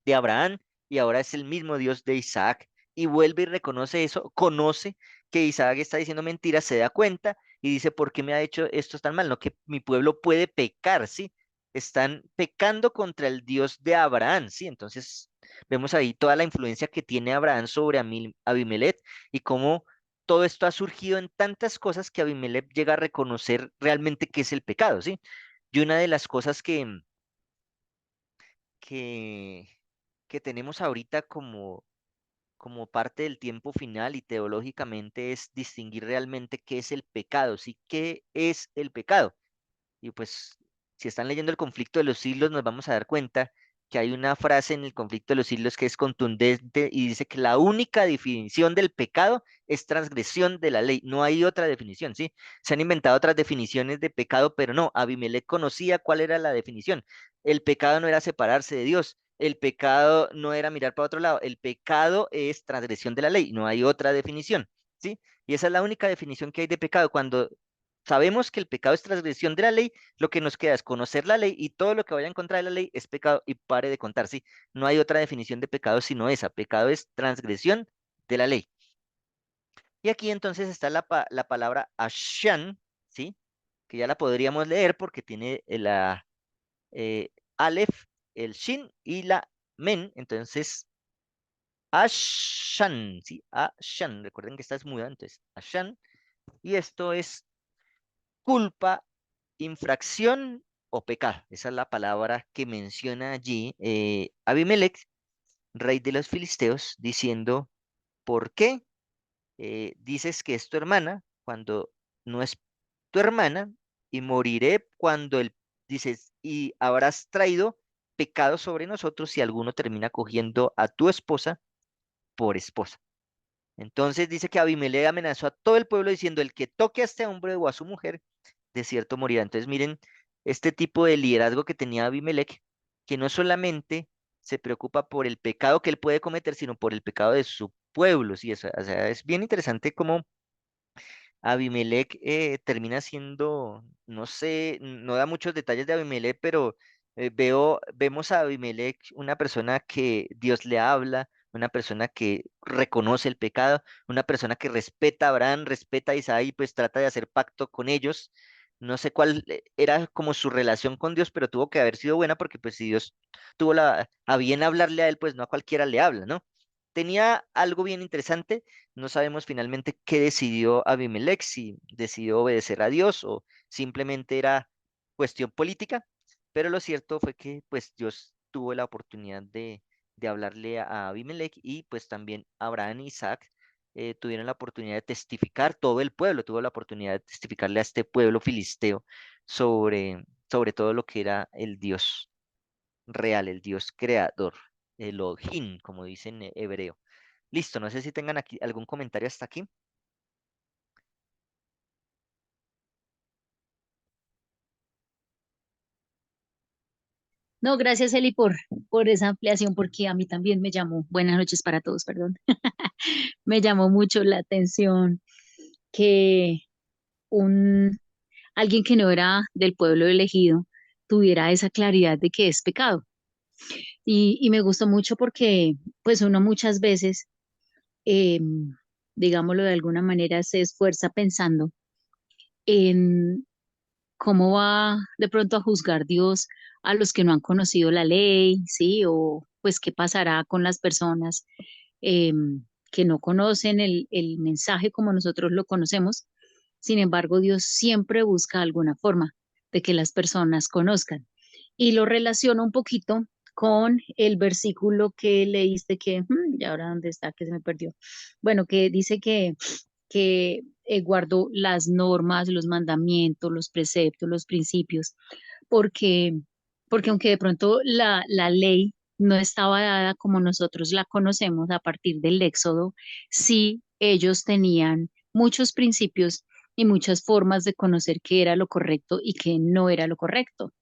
de Abraham y ahora es el mismo Dios de Isaac. Y vuelve y reconoce eso, conoce que Isaac está diciendo mentiras, se da cuenta y dice, ¿por qué me ha hecho esto tan mal? No, que mi pueblo puede pecar, ¿sí? Están pecando contra el Dios de Abraham, ¿sí? Entonces vemos ahí toda la influencia que tiene Abraham sobre Abimelech y cómo todo esto ha surgido en tantas cosas que Abimelech llega a reconocer realmente qué es el pecado, ¿sí? Y una de las cosas que, que tenemos ahorita como parte del tiempo final y teológicamente es distinguir realmente qué es el pecado, ¿sí? ¿Qué es el pecado? Y pues, si están leyendo el conflicto de los siglos, nos vamos a dar cuenta que hay una frase en el conflicto de los siglos que es contundente y dice que la única definición del pecado es transgresión de la ley. No hay otra definición, ¿sí? Se han inventado otras definiciones de pecado, pero no, Abimelech conocía cuál era la definición. El pecado no era separarse de Dios. El pecado no era mirar para otro lado. El pecado es transgresión de la ley. No hay otra definición, ¿sí? Y esa es la única definición que hay de pecado. Cuando sabemos que el pecado es transgresión de la ley, lo que nos queda es conocer la ley y todo lo que vaya en contra de la ley es pecado y pare de contar, ¿sí? No hay otra definición de pecado sino esa. Pecado es transgresión de la ley. Y aquí entonces está la palabra ashan, ¿sí? Que ya la podríamos leer porque tiene la Aleph, el Shin y la Men. Entonces, Ashan, ¿sí? Ashan, recuerden que esta es muda, entonces Ashan, y esto es culpa, infracción o pecado. Esa es la palabra que menciona allí Abimelech, rey de los filisteos, diciendo, ¿por qué dices que es tu hermana cuando no es tu hermana? Y moriré cuando él, dices, y habrás traído pecado sobre nosotros si alguno termina cogiendo a tu esposa por esposa. Entonces dice que Abimelech amenazó a todo el pueblo diciendo, el que toque a este hombre o a su mujer, de cierto morirá. Entonces miren este tipo de liderazgo que tenía Abimelech, que no solamente se preocupa por el pecado que él puede cometer, sino por el pecado de su pueblo. Sí, o sea, es bien interesante cómo Abimelech termina siendo, no sé, no da muchos detalles de Abimelech, pero vemos a Abimelech una persona que Dios le habla, una persona que reconoce el pecado, una persona que respeta a Abraham, respeta a Isaac y pues trata de hacer pacto con ellos. No sé cuál era como su relación con Dios, pero tuvo que haber sido buena porque pues si Dios tuvo a bien hablarle a él, pues no a cualquiera le habla, ¿no? Tenía algo bien interesante. No sabemos finalmente qué decidió Abimelech, si decidió obedecer a Dios o simplemente era cuestión política, pero lo cierto fue que pues Dios tuvo la oportunidad de hablarle a Abimelech y pues también Abraham y Isaac tuvieron la oportunidad de testificar, todo el pueblo tuvo la oportunidad de testificarle a este pueblo filisteo sobre todo lo que era el Dios real, el Dios creador, Elohim, como dicen en hebreo. Listo, no sé si tengan aquí algún comentario hasta aquí. No, gracias Eli por esa ampliación, porque a mí también me llamó, buenas noches para todos, perdón, me llamó mucho la atención que un alguien que no era del pueblo elegido tuviera esa claridad de que es pecado. Y me gustó mucho porque pues uno muchas veces, eh, digámoslo de alguna manera, se esfuerza pensando en cómo va de pronto a juzgar Dios a los que no han conocido la ley, ¿sí? O pues qué pasará con las personas eh, que no conocen el mensaje como nosotros lo conocemos. Sin embargo, Dios siempre busca alguna forma de que las personas conozcan. Y lo relaciono un poquito con el versículo que leíste que, ¿y ahora dónde está? Que se me perdió. Bueno, que dice que guardó las normas, los mandamientos, los preceptos, los principios, porque, porque aunque de pronto la ley no estaba dada como nosotros la conocemos a partir del Éxodo, sí ellos tenían muchos principios y muchas formas de conocer qué era lo correcto y qué no era lo correcto.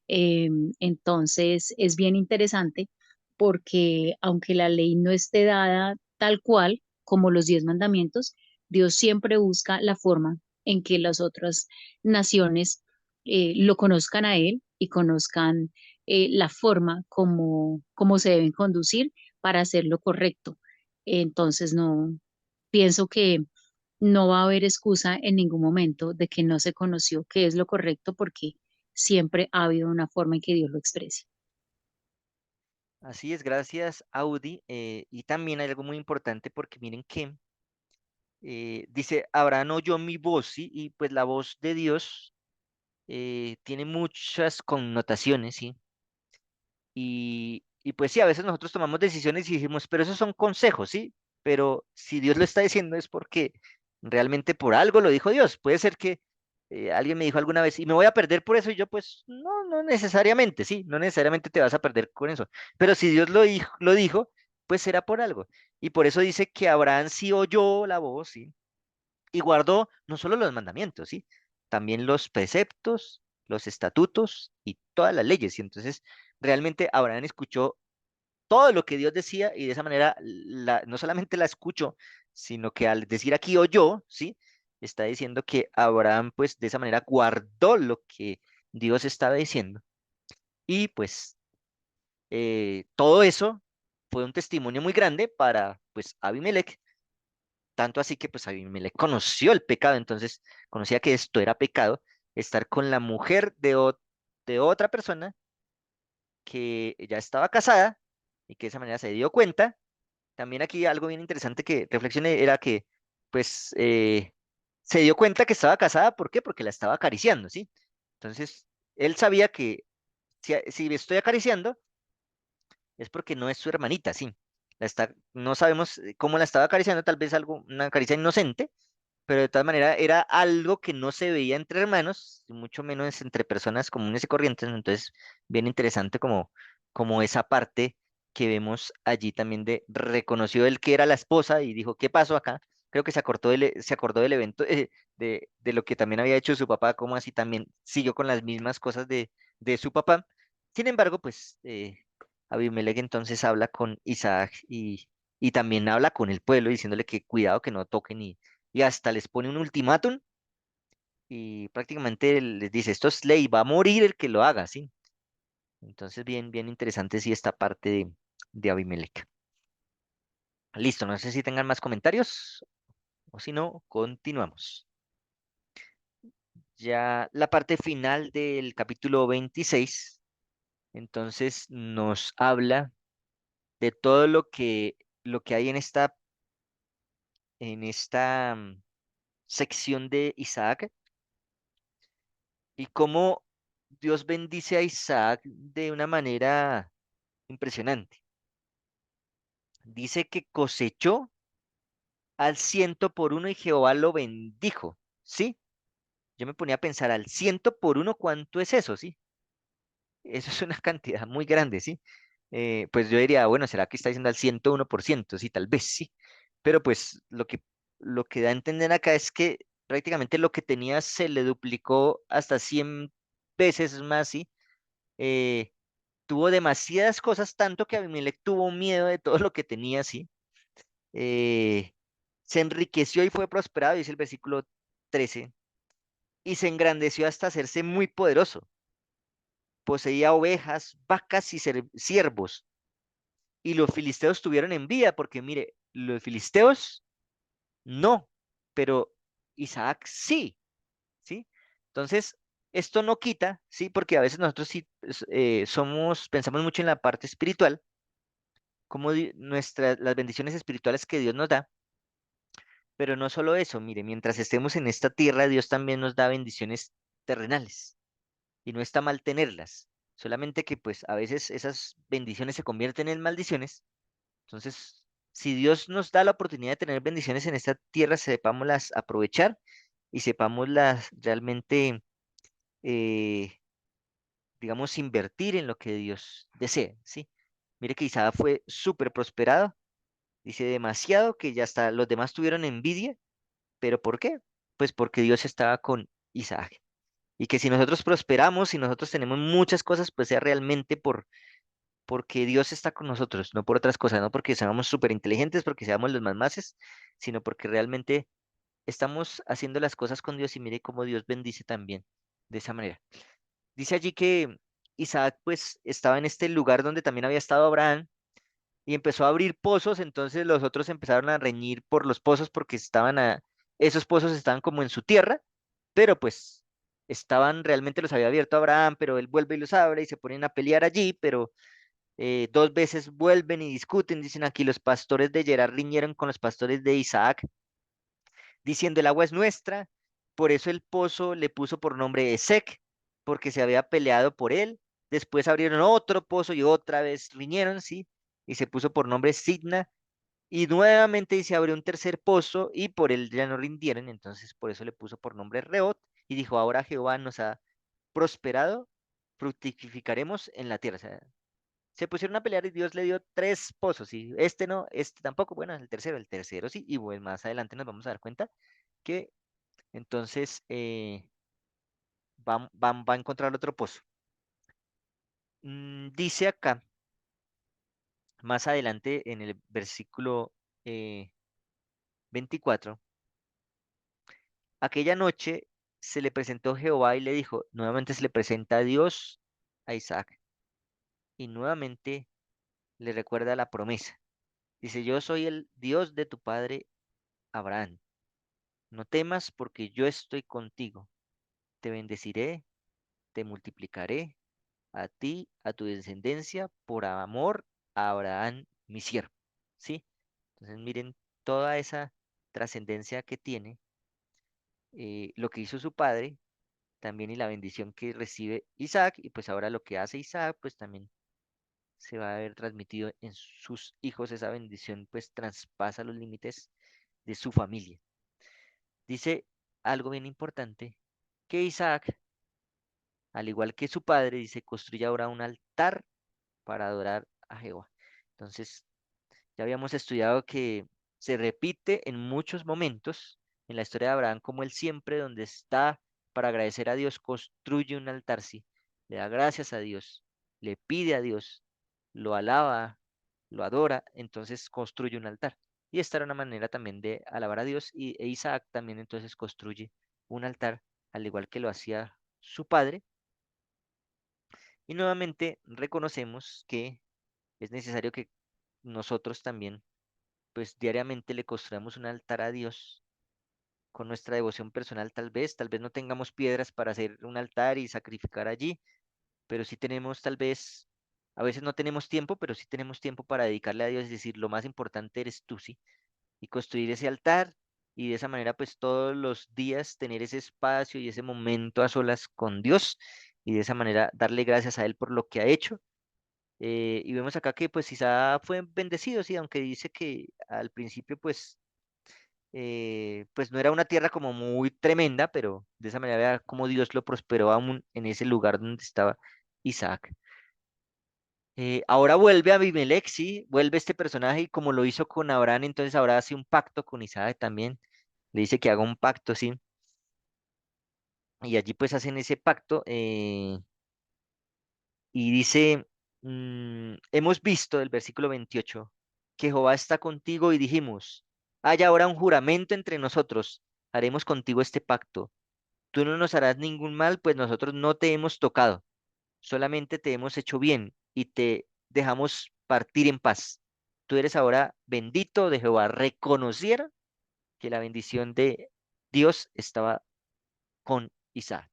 Eh, entonces es bien interesante porque aunque la ley no esté dada tal cual como los 10 mandamientos, Dios siempre busca la forma en que las otras naciones lo conozcan a Él y conozcan la forma como se deben conducir para hacer lo correcto. Entonces no pienso que no va a haber excusa en ningún momento de que no se conoció qué es lo correcto porque siempre ha habido una forma en que Dios lo exprese. Así es, gracias, Audi. Y también hay algo muy importante porque miren que dice, Abraham oyó mi voz, ¿sí? Y pues la voz de Dios tiene muchas connotaciones, ¿sí? Y pues sí, a veces nosotros tomamos decisiones y dijimos, pero esos son consejos, ¿sí? Pero si Dios lo está diciendo es porque realmente por algo lo dijo Dios. Puede ser que alguien me dijo alguna vez, y me voy a perder por eso, y yo pues no, no necesariamente, sí, no necesariamente te vas a perder con eso. Pero si Dios lo dijo, pues será por algo. Y por eso dice que Abraham sí oyó la voz, ¿sí? Y guardó no solo los mandamientos, ¿sí? También los preceptos, los estatutos y todas las leyes. Y entonces realmente Abraham escuchó todo lo que Dios decía y de esa manera no solamente la escuchó, sino que al decir aquí oyó, ¿sí? Está diciendo que Abraham pues de esa manera guardó lo que Dios estaba diciendo. Y pues todo eso fue un testimonio muy grande para pues Abimelech, tanto así que pues Abimelech conoció el pecado, entonces conocía que esto era pecado, estar con la mujer de otra persona que ya estaba casada y que de esa manera se dio cuenta también aquí algo bien interesante que reflexioné era que, pues, se dio cuenta que estaba casada, ¿por qué? Porque la estaba acariciando, ¿sí? Entonces, él sabía que si estoy acariciando, es porque no es su hermanita, sí. No sabemos cómo la estaba acariciando, tal vez algo, una caricia inocente, pero de todas maneras era algo que no se veía entre hermanos, y mucho menos entre personas comunes y corrientes. Entonces, bien interesante como esa parte que vemos allí también de reconoció él que era la esposa y dijo, ¿qué pasó acá? Creo que se acordó del evento, de lo que también había hecho su papá, como así también siguió con las mismas cosas de su papá. Sin embargo, pues Abimelech entonces habla con Isaac y también habla con el pueblo diciéndole que cuidado que no toquen y hasta les pone un ultimátum y prácticamente les dice, esto es ley, va a morir el que lo haga, ¿sí? Entonces, bien, bien interesante, sí, esta parte de Abimelech. Listo, no sé si tengan más comentarios o si no, continuamos. Ya la parte final del capítulo 26, entonces nos habla de todo lo que hay en esta sección de Isaac y cómo Dios bendice a Isaac de una manera impresionante. Dice que cosechó al 100 por 1 y Jehová lo bendijo, ¿sí? Yo me ponía a pensar al 100 por 1, ¿cuánto es eso, sí? Eso es una cantidad muy grande, ¿sí? Pues yo diría, bueno, ¿será que está diciendo al 101%? Sí, tal vez sí. Pero pues lo que da a entender acá es que prácticamente lo que tenía se le duplicó hasta 100 veces más, ¿sí? Eh, tuvo demasiadas cosas, tanto que Abimelech tuvo miedo de todo lo que tenía, ¿sí? eh, se enriqueció y fue prosperado, dice el versículo 13, y se engrandeció hasta hacerse muy poderoso. Poseía ovejas, vacas y siervos. Y los filisteos tuvieron envidia, porque mire, los filisteos no, pero Isaac sí, ¿sí? Entonces, esto no quita, ¿sí? Porque a veces nosotros sí pensamos mucho en la parte espiritual, como las bendiciones espirituales que Dios nos da. Pero no solo eso, mire, mientras estemos en esta tierra, Dios también nos da bendiciones terrenales y no está mal tenerlas. Solamente que pues a veces esas bendiciones se convierten en maldiciones. Entonces, si Dios nos da la oportunidad de tener bendiciones en esta tierra, sepámoslas aprovechar y sepámoslas realmente, eh, digamos, invertir en lo que Dios desea, ¿sí? Mire que Isaac fue súper prosperado, dice demasiado que ya hasta los demás tuvieron envidia. ¿Pero por qué? Pues porque Dios estaba con Isaac. Y que si nosotros prosperamos, si nosotros tenemos muchas cosas, pues sea realmente porque Dios está con nosotros, no por otras cosas, no porque seamos súper inteligentes, porque seamos los más maces, sino porque realmente estamos haciendo las cosas con Dios y mire cómo Dios bendice también de esa manera. Dice allí que Isaac pues estaba en este lugar donde también había estado Abraham y empezó a abrir pozos, entonces los otros empezaron a reñir por los pozos porque esos pozos estaban como en su tierra, pero pues realmente los había abierto Abraham, pero él vuelve y los abre y se ponen a pelear allí, pero dos veces vuelven y discuten, dicen aquí los pastores de Gerar riñeron con los pastores de Isaac, diciendo el agua es nuestra, por eso el pozo le puso por nombre Esec, porque se había peleado por él, después abrieron otro pozo y otra vez riñeron, sí, y se puso por nombre Sidna, y nuevamente se abrió un tercer pozo y por él ya no rindieron, entonces por eso le puso por nombre Reot y dijo, ahora Jehová nos ha prosperado, fructificaremos en la tierra. O sea, se pusieron a pelear y Dios le dio tres pozos y este no, este tampoco, bueno, el tercero sí, y bueno, más adelante nos vamos a dar cuenta que entonces va a encontrar otro pozo. Dice acá, más adelante en el versículo 24. Aquella noche se le presentó Jehová y le dijo, nuevamente se le presenta a Dios a Isaac y nuevamente le recuerda la promesa. Dice, yo soy el Dios de tu padre Abraham. No temas porque yo estoy contigo. Te bendeciré, te multiplicaré a ti, a tu descendencia, por amor a Abraham, mi siervo. ¿Sí? Entonces miren toda esa trascendencia que tiene, lo que hizo su padre también y la bendición que recibe Isaac, y pues ahora lo que hace Isaac, pues también se va a ver transmitido en sus hijos, esa bendición pues traspasa los límites de su familia. Dice algo bien importante, que Isaac, al igual que su padre, dice, construye ahora un altar para adorar a Jehová. Entonces, ya habíamos estudiado que se repite en muchos momentos en la historia de Abraham, como él siempre donde está para agradecer a Dios, construye un altar, sí, le da gracias a Dios, le pide a Dios, lo alaba, lo adora, entonces construye un altar. Y esta era una manera también de alabar a Dios, e Isaac también entonces construye un altar, al igual que lo hacía su padre. Y nuevamente reconocemos que es necesario que nosotros también pues diariamente le construyamos un altar a Dios con nuestra devoción personal tal vez no tengamos piedras para hacer un altar y sacrificar allí, pero sí tenemos tal vez, a veces no tenemos tiempo, pero sí tenemos tiempo para dedicarle a Dios, es decir, lo más importante eres tú, sí, y construir ese altar y de esa manera pues todos los días tener ese espacio y ese momento a solas con Dios y de esa manera darle gracias a Él por lo que ha hecho. Y vemos acá que pues Isaac fue bendecido, sí, aunque dice que al principio pues no era una tierra como muy tremenda, pero de esa manera vea cómo Dios lo prosperó aún en ese lugar donde estaba Isaac. Ahora vuelve a Abimelech, sí, vuelve este personaje y como lo hizo con Abraham, entonces ahora hace un pacto con Isaac también. Le dice que haga un pacto, sí. Y allí pues hacen ese pacto y dice, hemos visto el versículo 28 que Jehová está contigo y dijimos, hay ahora un juramento entre nosotros, haremos contigo este pacto. Tú no nos harás ningún mal, pues nosotros no te hemos tocado, solamente te hemos hecho bien y te dejamos partir en paz. Tú eres ahora bendito de Jehová. Reconocieron que la bendición de Dios estaba con Isaac.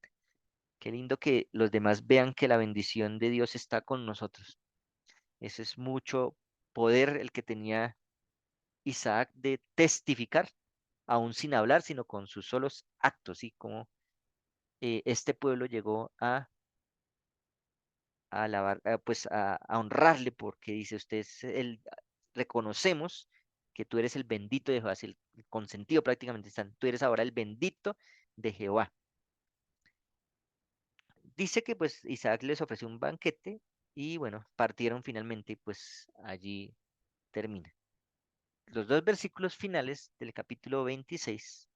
Qué lindo que los demás vean que la bendición de Dios está con nosotros. Eso es mucho poder el que tenía Isaac de testificar, aún sin hablar, sino con sus solos actos, y como este pueblo llegó a alabar, pues a honrarle, porque dice usted, reconocemos que tú eres el bendito de Jehová, así el consentido prácticamente están, tú eres ahora el bendito de Jehová. Dice que pues Isaac les ofreció un banquete y bueno, partieron finalmente y pues allí termina. Los dos versículos finales del capítulo 26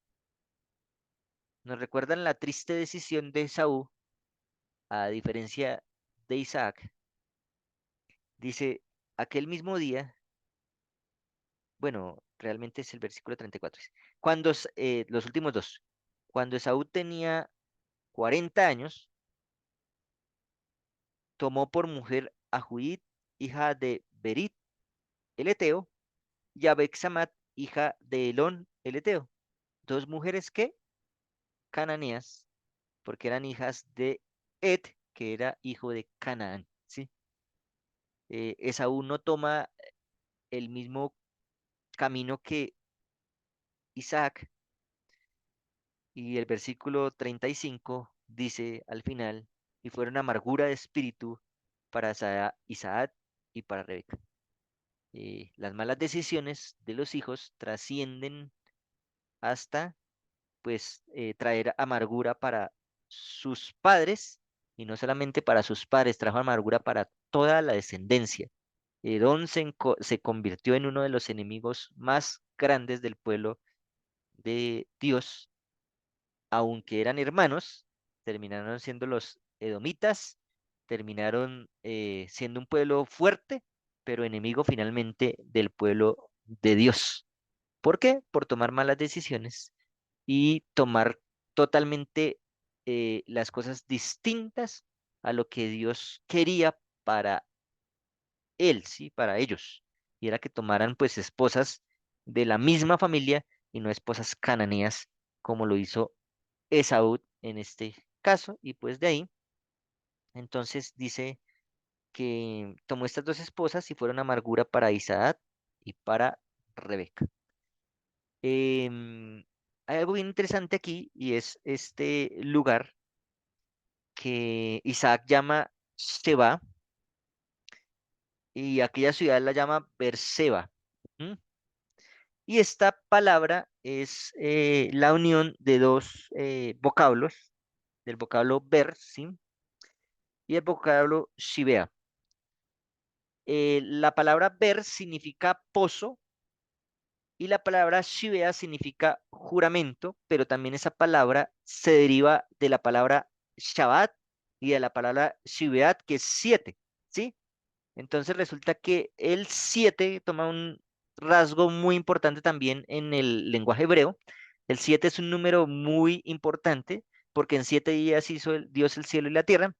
nos recuerdan la triste decisión de Esaú, a diferencia de Isaac. Dice, aquel mismo día, bueno, realmente es el versículo 34. Dice, los últimos dos, cuando Esaú tenía 40 años, tomó por mujer a Judith, hija de Berit, el Eteo, y a Bexamat, hija de Elón, el Eteo. Dos mujeres que, cananeas, porque eran hijas de Ed, que era hijo de Canaán, ¿sí? Esaú no toma el mismo camino que Isaac, y el versículo 35 dice al final, y fueron amargura de espíritu para Isaac y para Rebeca. Las malas decisiones de los hijos trascienden hasta, pues, traer amargura para sus padres, y no solamente para sus padres, trajo amargura para toda la descendencia. Edom se convirtió en uno de los enemigos más grandes del pueblo de Dios, aunque eran hermanos, terminaron siendo los edomitas, terminaron siendo un pueblo fuerte, pero enemigo finalmente del pueblo de Dios. ¿Por qué? Por tomar malas decisiones y tomar totalmente las cosas distintas a lo que Dios quería para él, sí, para ellos. Y era que tomaran pues esposas de la misma familia y no esposas cananeas, como lo hizo Esaú en este caso. Y pues de ahí, entonces dice que tomó estas dos esposas y fueron amargura para Isaac y para Rebeca. Hay algo bien interesante aquí y es este lugar que Isaac llama Sheba y aquella ciudad la llama Beerseba. ¿M? Y esta palabra es la unión de dos vocablos, del vocablo ber, ¿sí? Y el vocablo shibea. La palabra ber significa pozo y la palabra shibea significa juramento, pero también esa palabra se deriva de la palabra Shabbat y de la palabra shibeat, que es siete, ¿sí? Entonces resulta que el 7 toma un rasgo muy importante también en el lenguaje hebreo. El 7 es un número muy importante porque en 7 días hizo Dios el cielo y la tierra.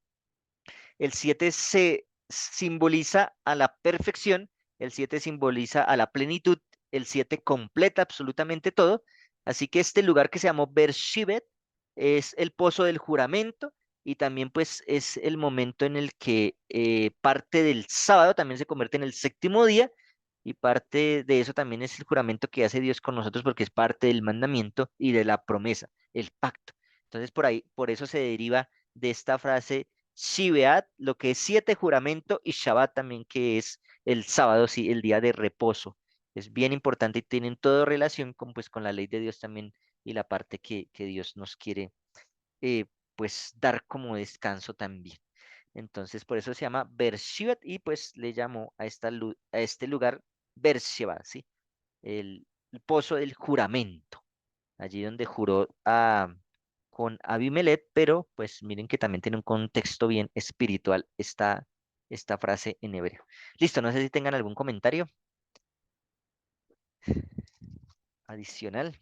El 7 se simboliza a la perfección, el 7 simboliza a la plenitud, el 7 completa absolutamente todo. Así que este lugar que se llamó Bershibet es el pozo del juramento y también pues es el momento en el que parte del sábado también se convierte en el séptimo día y parte de eso también es el juramento que hace Dios con nosotros porque es parte del mandamiento y de la promesa, el pacto. Entonces por ahí, por eso se deriva de esta frase Shibeat, lo que es siete juramento, y Shabbat también, que es el sábado, sí, el día de reposo. Es bien importante y tienen todo relación con, pues, con la ley de Dios también y la parte que Dios nos quiere eh, pues dar como descanso también. Entonces, por eso se llama Bershivat y pues le llamó a, a este lugar Beersheba, ¿sí? El pozo del juramento, allí donde juró con Abimelech, pero pues miren que también tiene un contexto bien espiritual esta frase en hebreo. Listo, no sé si tengan algún comentario adicional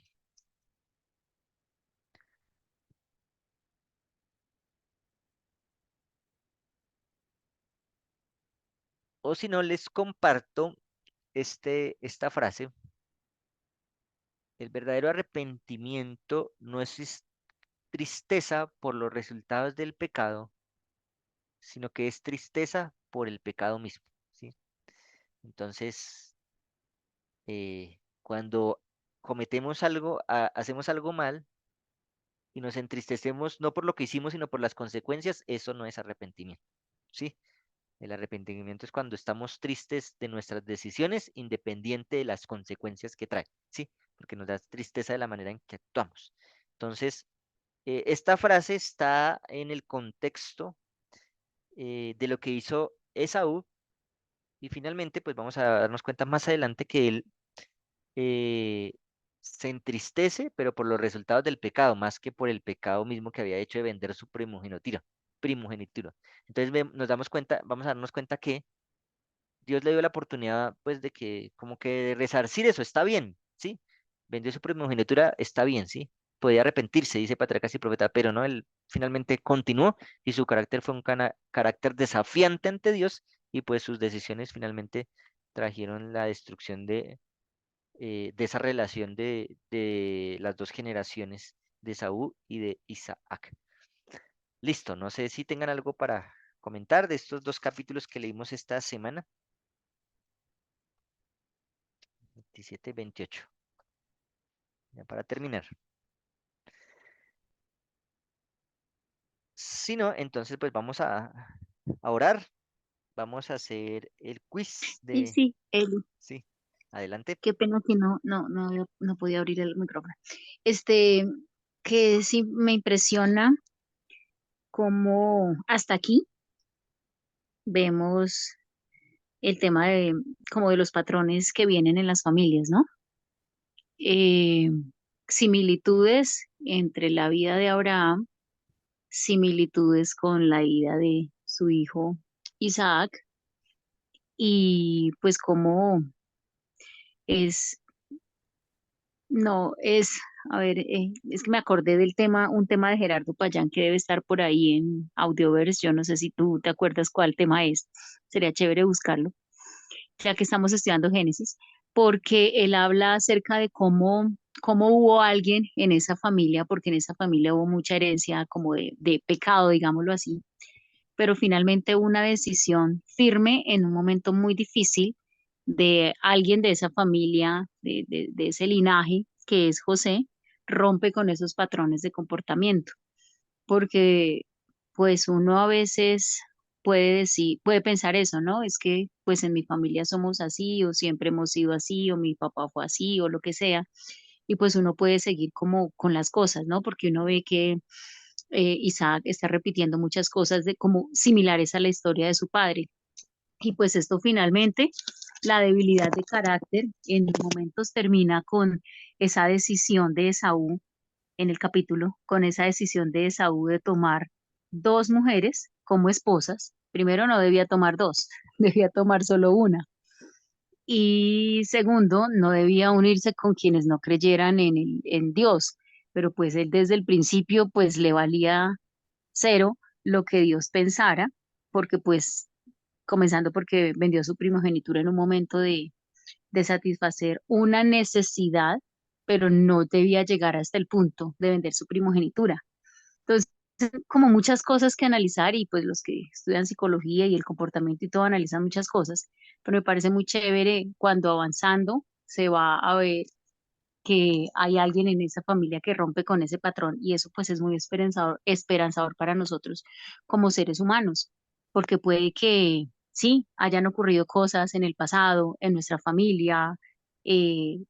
o si no les comparto esta frase. El verdadero arrepentimiento no es tristeza por los resultados del pecado, sino que es tristeza por el pecado mismo, ¿sí? Entonces, cuando cometemos algo, hacemos algo mal y nos entristecemos no por lo que hicimos, sino por las consecuencias, eso no es arrepentimiento, ¿sí? El arrepentimiento es cuando estamos tristes de nuestras decisiones, independiente de las consecuencias que trae, ¿sí? Porque nos da tristeza de la manera en que actuamos. Entonces, esta frase está en el contexto de lo que hizo Esaú y finalmente, pues vamos a darnos cuenta más adelante que él eh, se entristece, pero por los resultados del pecado, más que por el pecado mismo que había hecho de vender su primogenitura. Entonces nos damos cuenta, vamos a darnos cuenta que Dios le dio la oportunidad, pues, de que, como que de resarcir eso, está bien, ¿sí? Vendió su primogenitura, está bien, ¿sí? Podía arrepentirse, dice Patriarcas y Profeta, pero no, él finalmente continuó y su carácter fue un carácter desafiante ante Dios y pues sus decisiones finalmente trajeron la destrucción de esa relación de las dos generaciones de Saúl y de Isaac. Listo, no sé si tengan algo para comentar de estos dos capítulos que leímos esta semana, 27 y 28. Ya para terminar. Si no, entonces pues vamos a orar, vamos a hacer el quiz Y de... sí, Eli, Sí, adelante. qué pena que no podía abrir el micrófono. Este, que sí me impresiona cómo hasta aquí vemos el tema de como de los patrones que vienen en las familias, ¿no? Eh, Similitudes entre la vida de Abraham, similitudes con la vida de su hijo Isaac, y pues cómo es, no, es, a ver, es que me acordé del tema, un tema de Gerardo Payán que debe estar por ahí en Audioverse, yo no sé si tú te acuerdas cuál tema es, sería chévere buscarlo, ya que estamos estudiando Génesis, porque él habla acerca de cómo hubo alguien en esa familia, porque en esa familia hubo mucha herencia como de pecado, digámoslo así, pero finalmente hubo una decisión firme en un momento muy difícil de alguien de esa familia, de ese linaje, que es José, rompe con esos patrones de comportamiento, porque pues uno a veces puede decir, puede pensar eso, ¿no? Es que pues en mi familia somos así, o siempre hemos sido así, o mi papá fue así, o lo que sea, y pues uno puede seguir como con las cosas, ¿no? Porque uno ve que Isaac está repitiendo muchas cosas de como similares a la historia de su padre. Y pues esto finalmente, la debilidad de carácter en momentos termina con esa decisión de Esaú en el capítulo, con esa decisión de Esaú de tomar dos mujeres como esposas. Primero, no debía tomar dos, debía tomar solo una. Y segundo, no debía unirse con quienes no creyeran en Dios. Pero pues él desde el principio pues le valía cero lo que Dios pensara, porque pues comenzando porque vendió su primogenitura en un momento de satisfacer una necesidad, pero no debía llegar hasta el punto de vender su primogenitura. Entonces, como muchas cosas que analizar y pues los que estudian psicología y el comportamiento y todo analizan muchas cosas, pero me parece muy chévere cuando avanzando se va a ver que hay alguien en esa familia que rompe con ese patrón y eso pues es muy esperanzador para nosotros como seres humanos, porque puede que sí, hayan ocurrido cosas en el pasado, en nuestra familia,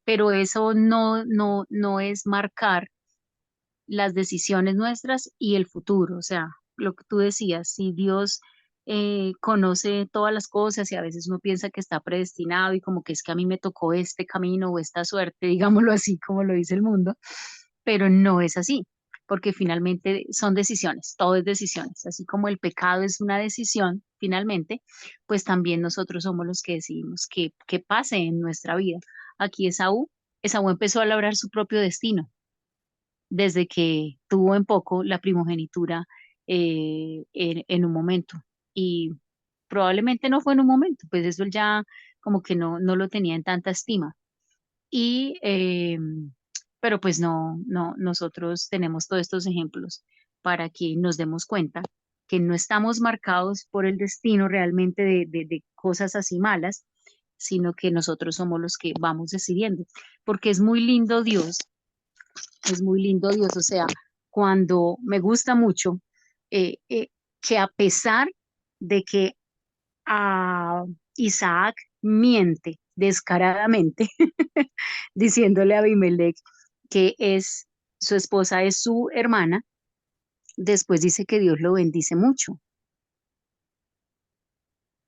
pero eso no es marcar las decisiones nuestras y el futuro. O sea, lo que tú decías, si Dios conoce todas las cosas y a veces uno piensa que está predestinado y como que es que a mí me tocó este camino o esta suerte, digámoslo así, como lo dice el mundo, pero no es así. Porque finalmente son decisiones, todo es decisiones, así como el pecado es una decisión, finalmente, pues también nosotros somos los que decidimos que pase en nuestra vida. Aquí Esaú empezó a labrar su propio destino desde que tuvo en poco la primogenitura en un momento. Y probablemente no fue en un momento, pues eso él ya como que no lo tenía en tanta estima. Y, pero pues nosotros tenemos todos estos ejemplos para que nos demos cuenta que no estamos marcados por el destino realmente de cosas así malas, sino que nosotros somos los que vamos decidiendo, porque es muy lindo Dios, o sea, cuando me gusta mucho que a pesar de que a Isaac miente descaradamente, diciéndole a Abimelech que es su esposa es su hermana, después dice que Dios lo bendice mucho.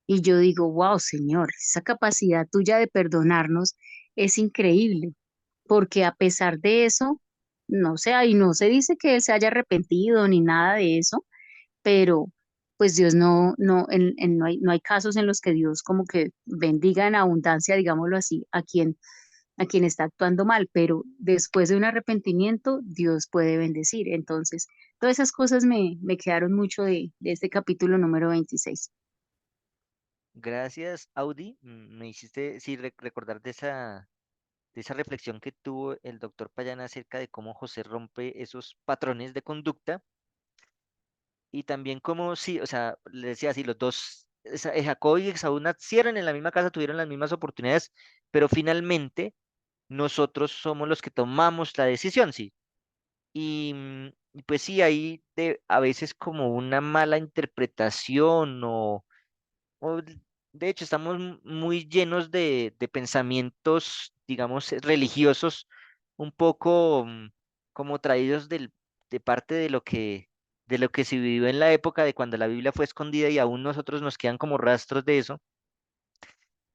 Y yo digo, wow, Señor, esa capacidad tuya de perdonarnos es increíble, porque a pesar de eso, no sé, y no se dice que él se haya arrepentido ni nada de eso, pero pues Dios no hay casos en los que Dios como que bendiga en abundancia, digámoslo así, a quien está actuando mal, pero después de un arrepentimiento, Dios puede bendecir. Entonces, todas esas cosas me quedaron mucho de este capítulo número 26. Gracias, Audi. Me hiciste sí, recordar de esa reflexión que tuvo el doctor Payana acerca de cómo José rompe esos patrones de conducta y también cómo sí, o sea, le decía así, los dos, Jacob y Esaú nacieron en la misma casa, tuvieron las mismas oportunidades, pero finalmente nosotros somos los que tomamos la decisión, sí. Y pues sí, hay a veces como una mala interpretación de hecho estamos muy llenos de pensamientos, digamos, religiosos, un poco como traídos de parte de lo que se vivió en la época de cuando la Biblia fue escondida y aún nosotros nos quedan como rastros de eso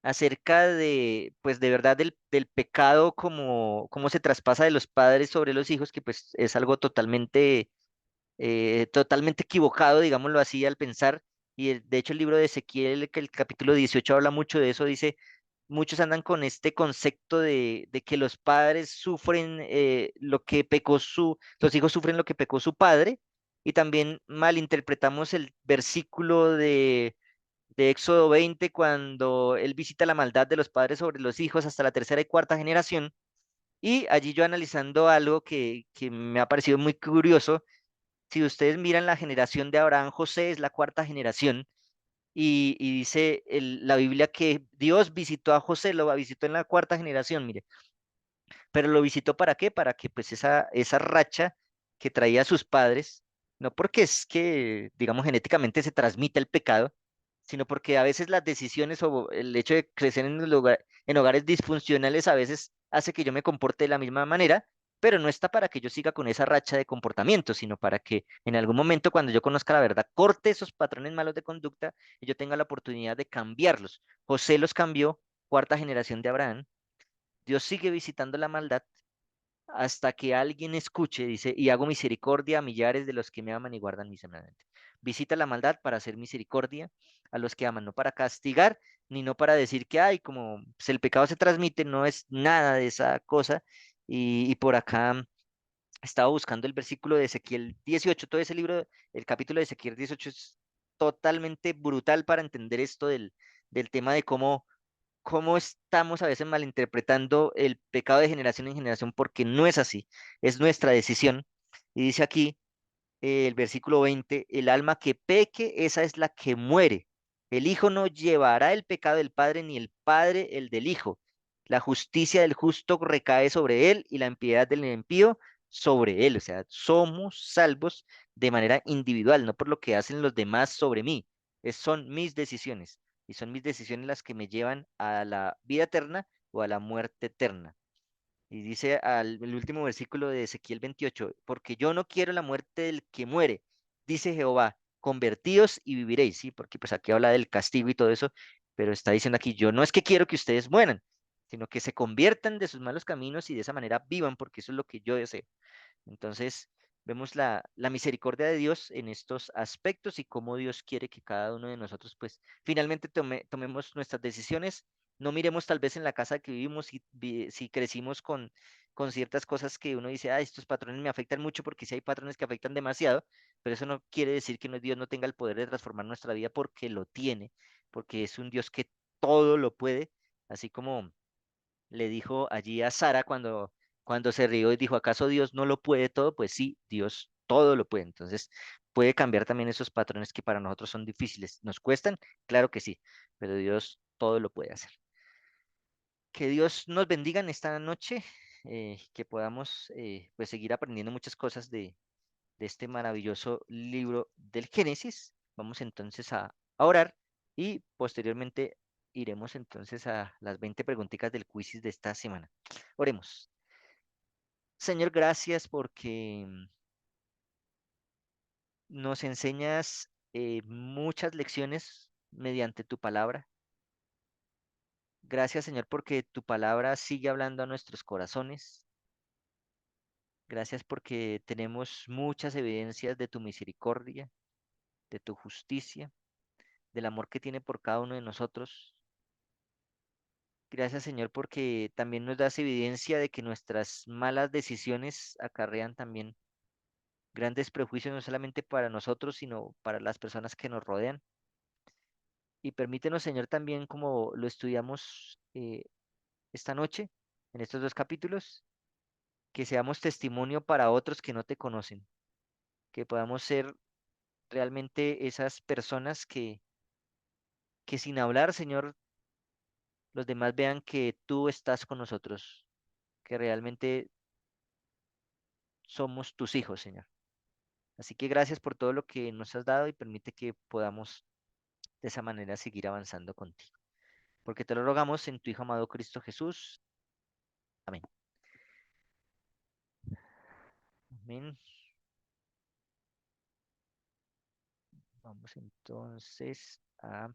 acerca de, pues de verdad del pecado como, cómo se traspasa de los padres sobre los hijos, que pues es algo totalmente equivocado, digámoslo así, al pensar, y de hecho el libro de Ezequiel, que el capítulo 18 habla mucho de eso, dice, muchos andan con este concepto de que los padres sufren lo que pecó los hijos sufren lo que pecó su padre, y también malinterpretamos el versículo de Éxodo 20 cuando él visita la maldad de los padres sobre los hijos hasta la tercera y cuarta generación. Y allí yo analizando algo que me ha parecido muy curioso, si ustedes miran la generación de Abraham, José es la cuarta generación y dice la Biblia que Dios visitó a José, lo visitó en la cuarta generación, mire, pero lo visitó ¿para qué? Para que pues esa racha que traía sus padres, no porque es que, digamos, genéticamente se transmite el pecado, sino porque a veces las decisiones o el hecho de crecer en hogares disfuncionales a veces hace que yo me comporte de la misma manera, pero no está para que yo siga con esa racha de comportamiento, sino para que en algún momento cuando yo conozca la verdad, corte esos patrones malos de conducta y yo tenga la oportunidad de cambiarlos. José los cambió, cuarta generación de Abraham. Dios sigue visitando la maldad hasta que alguien escuche, dice, y hago misericordia a millares de los que me aman y guardan mis mandamientos. Visita la maldad para hacer misericordia a los que aman, no para castigar, ni no para decir que, ay, como pues, el pecado se transmite, no es nada de esa cosa. Y por acá estaba buscando el versículo de Ezequiel 18, todo ese libro, el capítulo de Ezequiel 18 es totalmente brutal para entender esto del tema de cómo estamos a veces malinterpretando el pecado de generación en generación, porque no es así, es nuestra decisión. Y dice aquí el versículo 20, el alma que peque, esa es la que muere. El hijo no llevará el pecado del padre, ni el padre el del hijo. La justicia del justo recae sobre él y la impiedad del impío sobre él. O sea, somos salvos de manera individual, no por lo que hacen los demás sobre mí. Son mis decisiones y son mis decisiones las que me llevan a la vida eterna o a la muerte eterna. Y dice el último versículo de Ezequiel 28, porque yo no quiero la muerte del que muere, dice Jehová, convertíos y viviréis, sí, porque pues aquí habla del castigo y todo eso, pero está diciendo aquí, yo no es que quiero que ustedes mueran, sino que se conviertan de sus malos caminos y de esa manera vivan, porque eso es lo que yo deseo. Entonces, vemos la misericordia de Dios en estos aspectos y cómo Dios quiere que cada uno de nosotros, pues, finalmente tomemos nuestras decisiones. No miremos tal vez en la casa que vivimos si crecimos con ciertas cosas que uno dice, ah, estos patrones me afectan mucho porque sí hay patrones que afectan demasiado, pero eso no quiere decir que Dios no tenga el poder de transformar nuestra vida porque lo tiene, porque es un Dios que todo lo puede, así como le dijo allí a Sara cuando se rió y dijo, ¿acaso Dios no lo puede todo? Pues sí, Dios todo lo puede. Entonces, puede cambiar también esos patrones que para nosotros son difíciles. ¿Nos cuestan? Claro que sí, pero Dios todo lo puede hacer. Que Dios nos bendiga en esta noche, que podamos pues seguir aprendiendo muchas cosas de este maravilloso libro del Génesis. Vamos entonces a orar y posteriormente iremos entonces a las 20 preguntitas del quiz de esta semana. Oremos. Señor, gracias porque nos enseñas muchas lecciones mediante tu palabra. Gracias, Señor, porque tu palabra sigue hablando a nuestros corazones. Gracias porque tenemos muchas evidencias de tu misericordia, de tu justicia, del amor que tiene por cada uno de nosotros. Gracias, Señor, porque también nos das evidencia de que nuestras malas decisiones acarrean también grandes prejuicios, no solamente para nosotros, sino para las personas que nos rodean. Y permítenos, Señor, también como lo estudiamos esta noche, en estos dos capítulos, que seamos testimonio para otros que no te conocen, que podamos ser realmente esas personas que sin hablar, Señor, los demás vean que tú estás con nosotros, que realmente somos tus hijos, Señor. Así que gracias por todo lo que nos has dado y permite que podamos de esa manera seguir avanzando contigo. Porque te lo rogamos en tu Hijo amado Cristo Jesús. Amén. Amén. Vamos entonces a